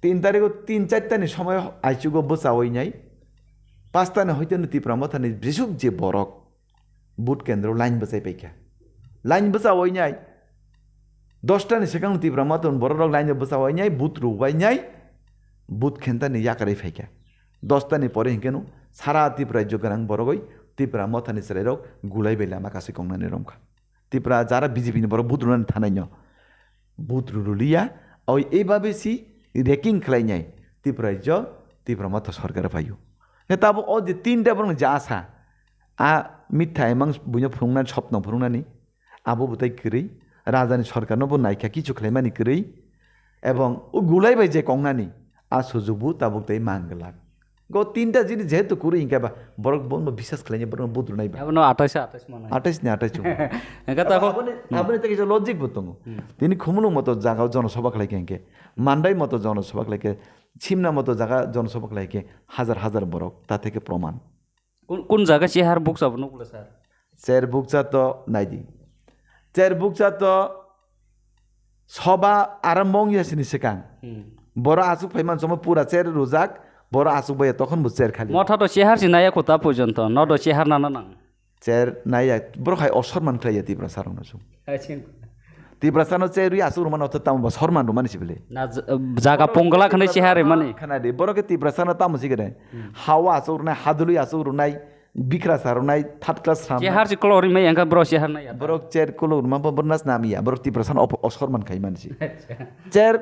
3 तारिख 3-4 समय आइचुगो बचावैनाय 5 हयतो त्रिपुरा मथानि बिसुक जे बरक बुथ केन्द्र लाइन बचाइ पाइका लाइन बचावैनाय 10 सिगां त्रिपुरा मथान बरक लाइन बचावैनाय बुथ रुबायनाय बुथ खेन्तानि याकारै फाइका 10 परे हिंकेनु सारा त्रिपुरा जगानां बरगै त्रिपुरा मथानि सेरायरक गुलाय बेला माखासे कंनानै रंखा त्रिपुरा जारा बिजेपि नि बरक बुथ रुनानै थानायनो बुथ रुलिया ओइ एबाबेसि रेकिंग खालायनाय त्रिपुरा माथा सरकार फायो ताबो अ जे 3टा बरं जा आसा आ मिथ्या एमां बुइनो फुंनानै स्वप्न फुंनानै আবু বুতাই করি রাজানি সরকার নব নাইকা কিছু খাইমানি করি এবং ও গুলাইবাই যে কংনানি আর সুযোগবু তাবুক তাই মানগলাক গো তিনটা জিনিস যেহেতু করি ইনকাবা বরক বন্ধ বিশ্বাস খাইনি বরং বুদ্র নাইবা এখনো 28 মানে 28 নি 28 একা তো আপনি থেকে লজিক বতং তিনি খুমুনু মতো জায়গা জনসভা খাইকে এনকে মান্ডাই মতো জনসভা খাইকে ছিমনা মতো জায়গা জনসভা খাইকে হাজার হাজার বরক তা থেকে প্রমাণ কোন জায়গা চেহার বুক যাব নকুলে স্যার চের বুকচা তো নাইদি চের বুকচা তো সবা আরম্ভ ইয়াসিনি সেকাং বড় আসুক ফাইমান সময় পুরা চের রোজাক বড় আসুক বইয়া তখন চের খালি মথা তো চেহার সিনায়া কোথা পর্যন্ত নদ চেহার নানা নাং চের নাইয়া বড় খাই অসম্মান খাইয়া তিব্রা সারং নাসুং তিব্রা সানো চের ই আসুক রমান অত তাম সরমান রমানিছি বলে না জায়গা পঙ্গলা খানে চেহারে মানে খানাদি বড়কে তিব্রা সানো তামসি গরে হাওয়া আসুক রনাই হাদুলি আসুক রনাই বিক্রা সারনাই থার্ড ক্লাস সাম চেহার সি ক্লোরি মে এঙ্কা ব্র চেহার নাই বড়ক চের কোলো রমা বরনাস নামিয়া বড়ক তিব্রা সানো অসম্মান খাই মানছি চের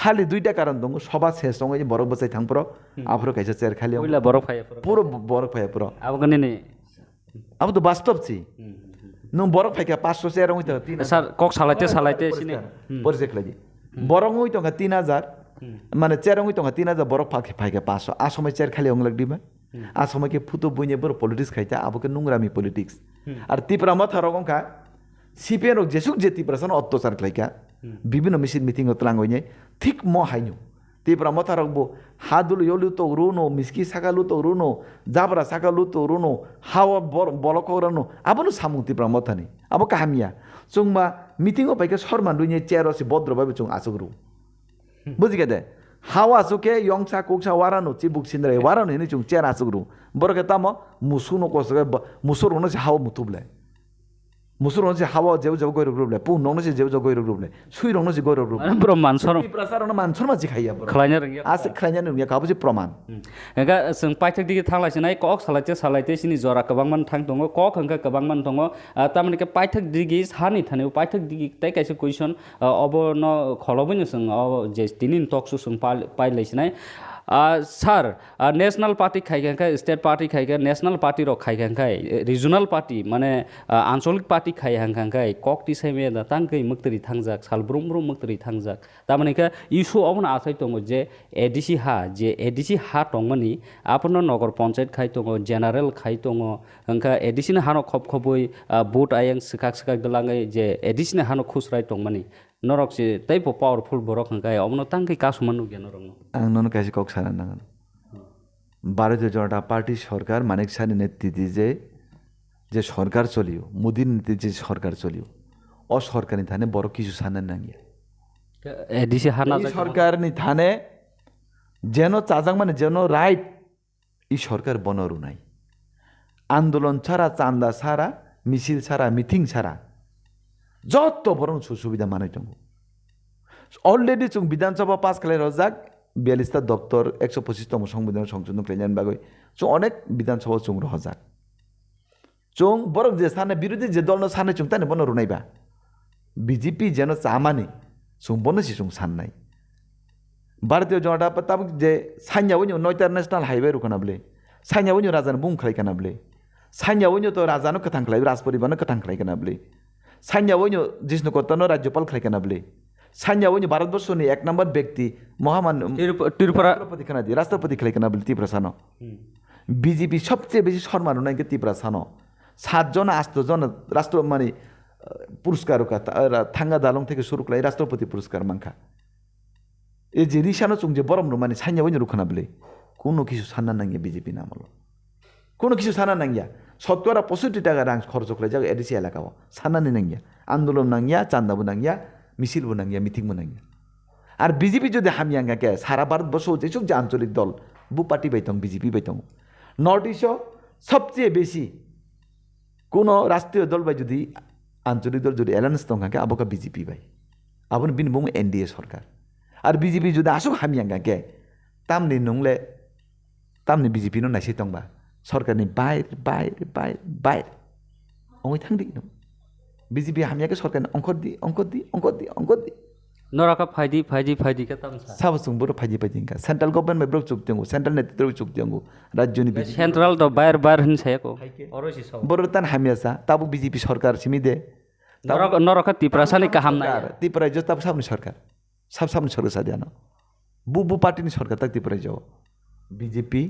খালি দুইটা কারণ দङ সবা শেষ দङ বরফ বসাই থাংপ্র আফ্রো খাইছে চের খালি ওইলা বড় ফায়া পুরো বরফ ফাইয়া পুরো আবগনি নে আবু তো বাস্তব ছি নং বরফ ফাইকা 500 চের হইতো 3000 স্যার কক সালাইতে সিনে পরিচয় খালি বরং হইতো 3000 মানে চের হইতো 3000 বরফ ফাইকা 500 আ সময় চের খালি অংলাক দিবা আ সময় কে ফুটো বইনে বড় পলিটিক্স খাইতা আবকে নোংরামি পলিটিক্স আর তিপ্রা মাথা রকমকা সিপিএন যেসুক যে তিপ্রাसन অত্যাচার খাইকা বিভিন্ন মিটিং তলাং হইনে ঠিক ম হাইনু তিপ্রা মাথা রাখবো হাদুল ইয়লু তো রুনো মিসকি সাকালু তো রুনো জাবরা সাকালু তো রুনো হাওয়া বলক রানো আবনো সামু তিপ্রা মাথানি আবো কাহামিয়া চুংমা মিটিং পাইকে সরমান দুইনে চেয়ার আছে ভদ্রভাবে চুং আসুগরু বুঝি গে দে হাওয়া আসুকে ইয়ংসা কোকসা ওয়ারানো চিবুক সিন্দ্রে ওয়ারানো হিনি চুং চেয়ার আসুগরু বরকে তাম মুসুনো কসকে মুসুর হনো হাওয়া মুতুবলে মুসুর হচ্ছে হাওয়া যেও যেও গৈরব রূপলে পু নংনো সে যেও যেও গৈরব রূপলে সুই রংনো সে গৈরব রূপ ব্র মানসর প্রসারণ মানসর মাঝি খাইয়া খলাইনা রঙিয়া আছে খাইনা নুয়া কাবুজি প্রমাণ এগা जों पाइथक दिगे थांलायसिनाय कक सालायते सिनि जरा गोबांमान थां दङ कक हंका गोबांमान दङ तारमाने के पाइथक दिगे सानि थाने पाइथक दिगे ताइ काइसे क्वेश्चन अब न खलबैनो जों जे दिनिन टक्स जों पाइलायसिनाय স্যার ন্যাশনাল পার্টি খাইখাই স্টেট পার্টি খাইখাই ন্যাশনাল পার্টির খাইখাই রিজনাল পার্টি মানে আঞ্চলিক পার্টি খাইহাंखाय কক টিসাইমে दा तांगै मक्तरि थांजाक सालब्रुमब्रुम मक्तरि थांजाक तारमाने के इशु अबन आसाय दङ जे एडिसि हा दङनि आपन नगर पञ्चायत खाइ दङ जेनारेल खाइ दङ हंका एडिसिन हानो खबखबै भोट आयं सिकाक दलाङै जे एडिसिन हानो खुसराय दङमनि नरक से तैपो पावरफुल बरक हंकाय अबन तांगै कासुमान नुगे नरक आं नन काइसे কক সানা নাঙান ভারতীয় জনতা পার্টি সরকার মানিক সানি নেতৃত্বে যে সরকার চলিও মোদির নেতৃত্বে যে সরকার চলিও অসরকারি থানে বড় কিছু সানা নাঙিয়া এডিসি হানা সরকারনি থানে যেন চাজাং মানে যেন রাইট এই সরকার বনরু নাই আন্দোলন ছাড়া চান্দা ছাড়া মিছিল ছাড়া মিটিং ছাড়া যত বড় সুবিধা মানে দङ অলরেডি চুং বিধানসভা পাস খালাই রজাক 42টা দপ্তর 125তম সংবিধান সংশোধন ক্লেজান বাগৈ চুং অনেক বিধানসভা চুং রজাক চুং বড় যে সানে বিরোধী যে দল সানে চুং তানে বন রুনাইবা বিজেপি যেন চামানি চুং বনসি চুং সাননাই ভারতীয় জনতা পার্টি যে সাইয়া উনি 9টা ন্যাশনাল হাইওয়ে রুকানাবলে সাইয়া উনি রাজানো বুম খাইকানাবলে সাইয়া উনি তো রাজানো কথাं খালাই রাজপরিবাरनो কথাं খাইকানাবলে সাইয়া উনি জিষ্ণু করতানো রাজ্যপাল খাইকানাবলে সাইয়া উনি ভারতবর্ষनि 1 নম্বর ব্যক্তি মহামান্য ত্রিপুরা রাষ্ট্রপতি খাইকানাবলে তিপ্রা সানো বিজেপি সবচেয়ে বেশি সম্মান নাকি তিপ্রা সানো 7 জন 8 জন রাষ্ট্র মানে পুরস্কার থাঙ্গা দালং থেকে শুরু করে রাষ্ট্রপতি পুরস্কার মাংখা এই যে রিসানো চুং যে বরম মানে সাইয়া উনি রুখানাবলে কোনো কিছু সান্না নাঙ্গিয়া বিজেপি নামল কোনো কিছু সানা নাঙ্গিয়া 70-65 টাকা রাং খরচ করে যাবে এডিসি এলাকাও সানানি নাঙ্গিয়া আন্দোলন নাঙ্গিয়া চান্দাবো নাঙ্গিয়া মিছিলবো নাঙ্গিয়া মিটিংবো নাঙ্গিয়া আর বিজেপি যদি হামিয়াঙ্গাকে সারা ভারতবর্ষ যেসব যে আঞ্চলিক দল বু পার্টি বাইতং বিজেপি বাইতং নর্থ ইস্ট সবচেয়ে বেশি কোনো রাষ্ট্রীয় দল বাই যদি আঞ্চলিক দল যদি অ্যালায়েন্স দংখাকে আবকা বিজেপি বাই আবন বিন বুং এনডিএ সরকার আর বিজেপি যদি আসুক হামিয়াঙ্গাকে তামনি নংলে তামনি বিজেপি নো নাইসি দংবা সরকারনি বাইর অঙ্গই থাংদি বিজেপি হামিয়াকে সরকারনি অঙ্ক দি नरका फाइदी का तामसा साबसुं बर फाइदी इंका सेंट्रल गवर्नमेंट में ब्रक चुक देंगु सेंट्रल नेतृत्व चुक देंगु राज्यनि सेंट्रल तो बायर हिन सायको अरसि सब बर तान हामियासा ताबु बीजेपी सरकार सिमिदे নরক ত্রিপুরাসানি কাহাম নাই ত্রিপুরা রাজ্য তারপর সামনে সরকার সামনে সরকার সাদিয়ানো বু পার্টিনি সরকার তাক ত্রিপুরা রাজ্য বিজেপি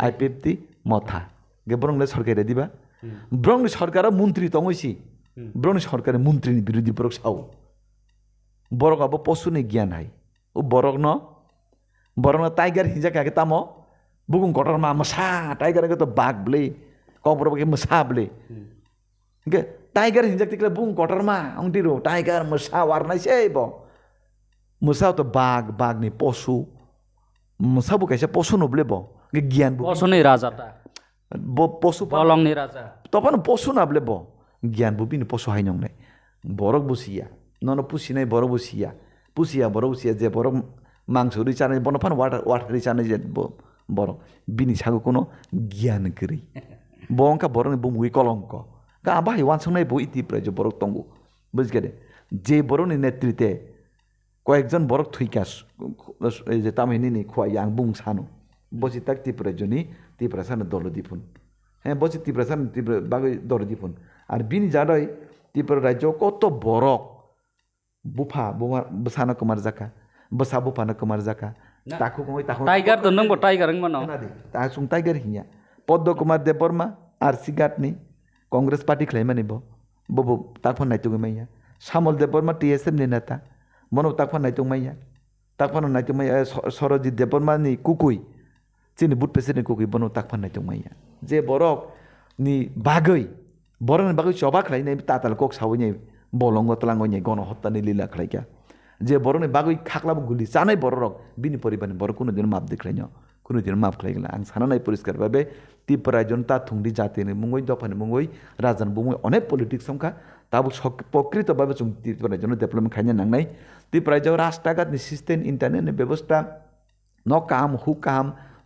আইপিএফটি মথা গে ব্রংলে সরকারে দিবা ব্রংলে সরকার মন্ত্রী তংইছি ব্রংলে সরকারের মন্ত্রীনি বিরোধী বরক সাও বরক আবো পশুনি জ্ঞান হাই ও বরক ন টাইগার হিজাকে আগে তামো বুকুং কটার মা মশা টাইগার আগে তো বাঘ বলে কবর বাকে মশা বলে গে টাইগার হিজাক tikle বুং কটার মা অংটিরো টাইগার মশা ওয়ারনাইছে ব মশা তো বাঘ নি পশু মশা বু কাইছে পশু নবলে ব গে জ্ঞান বু পশনি রাজাটা পশু পলংনি রাজা তখন পশু নাবলে ব জ্ঞান বু বিনি পশু হাই নংনাই বরক বসিয়া নন পুষিনাই বড় বসিয়া বড় বসিয়া যে বড় মাংস রিচানাই বনফান ওয়াটার রিচানাই যে বড় বিনি সাগো কোনো জ্ঞান করি বংকা বরং বুমুই কলঙ্ক গা বাহাই ওয়ানসংনাই বই ইতি প্রায় যে বরক তঙ্গু বুঝগে যে বড়নি নেতৃত্বে কয়েকজন বরক থুইকাস এই যে তামিনি খোয়াই আং বুং সানো বসি তাক ত্রিপুরাজনী ত্রিপুরা সানো দল দিফুন হ্যাঁ বসি ত্রিপুরা সানো ত্রিপুরা বাগৈ দল দিফুন আর বিনি জাদয় ত্রিপুরা রাজ্য কত বরক বুফা বসানো কুমার জাকা বসা বুফানো কুমার জাকা তাকু কই তাকু টাইগার তো নংবো টাইগার মানো তা সুং টাইগার হিয়া পদ্ম কুমার দেববর্মা আর সিগাটনি কংগ্রেস পার্টি খাইমানি ববু তাকফান নাইতুগৈ মাইয়া শ্যামল দেববর্মা টিএসএম नि नेता বনো তাকফান নাইতুগ মাইয়া তাকফান নাইতুগ মাইয়া সরজিৎ দেববর্মানি কুকুই চিনি বুট পেসিনি কুকুই বনো তাকফান নাইতুগ মাইয়া যে বরক नि বাগৈ বরন বাগৈ চবা খাইনাই তাতাল কক সাউনি বলঙ্গ তলাঙ্গনি গণহত্যানি লীলা খাইকা যে বরনে বাগৈ খাকলাব গুলি চানাই বড়রক বিনি পরিবারনি বড় কোনোদিন মাপ দেখাইন কোনোদিন মাপ খাইগলা আং সানানাই পরিষ্কারভাবে ত্রিপুরা জনতা থুংদি জাতিनि মুঙ্গই দফানি মুঙ্গই রাজান বুঙ্গই অনেক পলিটিক্স সংখ্যা তাবো প্রকৃতভাবে जों ত্রিপুরা জন ডেভেলপমেন্ট খাইনে নাংনাই ত্রিপুরা যাও রাস্তাঘাটনি সিস্টেম ইন্টারনেটনি ব্যবস্থা ন কাম হু কাম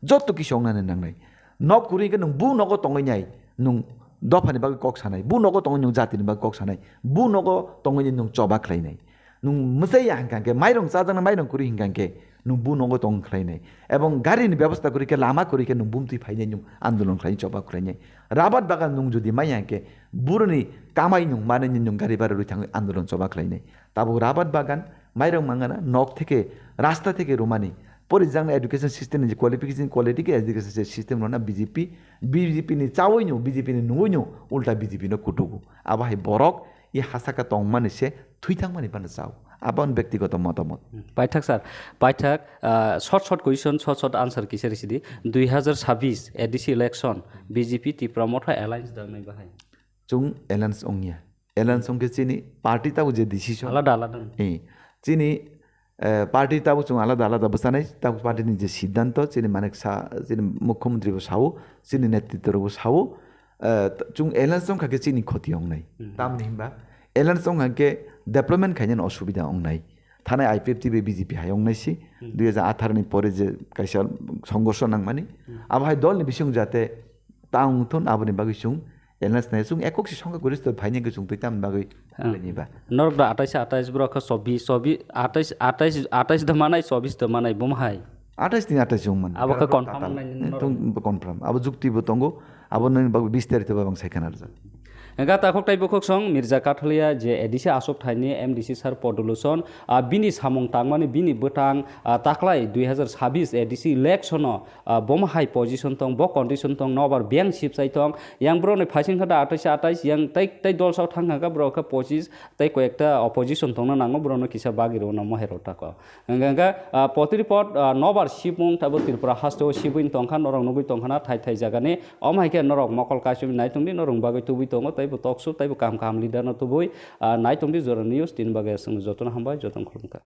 যত কিছু সংনাनै নাংনাই ন কুরিকে नों बु नगो तंगैनाय नों दफानि बागै कक सानाय बु नगो तंगै नों जातिनि बागै कक सानाय बु नगो तंगैनि नों चबा खालायनाय नों मोसाय हांखांके माइरं चाजाना माइरं कुरि हिंखांके नों बु नगो तंग खालायनाय एवं गारिनि व्यवस्था करिके लामा करिके नों बुमति फाइनाय नों आन्दोलन खालाय चबा खालायनाय राबात बागान नों जुदि माइ हांके बुरनि कामाय नों माने नों गारि बारा रुइथाङै आन्दोलन चबा खालायनाय ताबो राबात बागान माइरं मांगाना नक থেকে रास्ता থেকে रोमानि परिजांना एडुकेशन सिस्टेम नि क्वालिफिकेशन क्वालिटी के एजुकेशन सिस्टेम ना बीजेपी नि चावैनो बीजेपी नि नुवैनो उल्टा बीजेपी न कुटुगु आबाहाय बरक इ हासाका तंगमानि से थुइथांमानि बानो चाव आबान व्यक्तिगत मतामत पाइथाक सर पाइथाक शॉर्ट क्वेश्चन शॉर्ट आंसर किसे रिसिदि 2026 एडीसी इलेक्शन बीजेपी त्रिपुरा मथा अलायंस दांनाय बाहाय जों एलायंस ओंनिया एलायंस ओंके चिनि पार्टी ताव जे डिसिजन आलादा आलादा चिनि पार्टी ताबो जों आलादा आलादा बसानाय ताबो पार्टीनि जे सिद्धांत चिनि माने चिनि मुख्यमंत्रीबो सावो चिनि नेतृत्वबो सावो जों एलायंस ओंखाके चिनि खति ओंनाय तामनि हिंबा एलायंस ओंखाके डेभलपमेंट खायन असुबिदा ओंनाय थानाय आईपीएफटी बे बीजेपी हाय ओंनायसि 2018 नि परे जे कायसा संघर्ष नांमानि आबाहाय दलनि बिसुं जाते तांथन आबनि बागै जों एलायंस नाय जों एककसि संघ गरिष्ठ फाइनि गजों तैताम बागै लेनिबा नरदा 28 ब्रख 28 धमानाय 24 धमानाय बुमहाय 28 नि 28 जों मन अब कन्फर्म अब जुक्तिबो तंगो अब नों बागै विस्तारित बाबं सायखानार जा Nga takok tai bokok song Mirza Katholia je edisi asok thaini MDC sar podolution bini samong tangmani bini botang taklai 2026 edisi election bomhai position tong bo condition tong nobar biang ship sai tong yang bro ne phasing khada 28 yang tai dol saw thanga ga bro ka 25 tai ko ekta opposition tong na nango bro no kisa bagiro na mohero tako nga potiripot nobar shipmung tabo Tripura hasto shibuin tongkhan norong nugui tongkhana thai jagane omhaike norok mokol kasumi naitungdi norong bagai tubi tongo tai talk show tai kam leader na tu boy nai tongdi jora news tin bagai sung jotona hambai jotong khulumka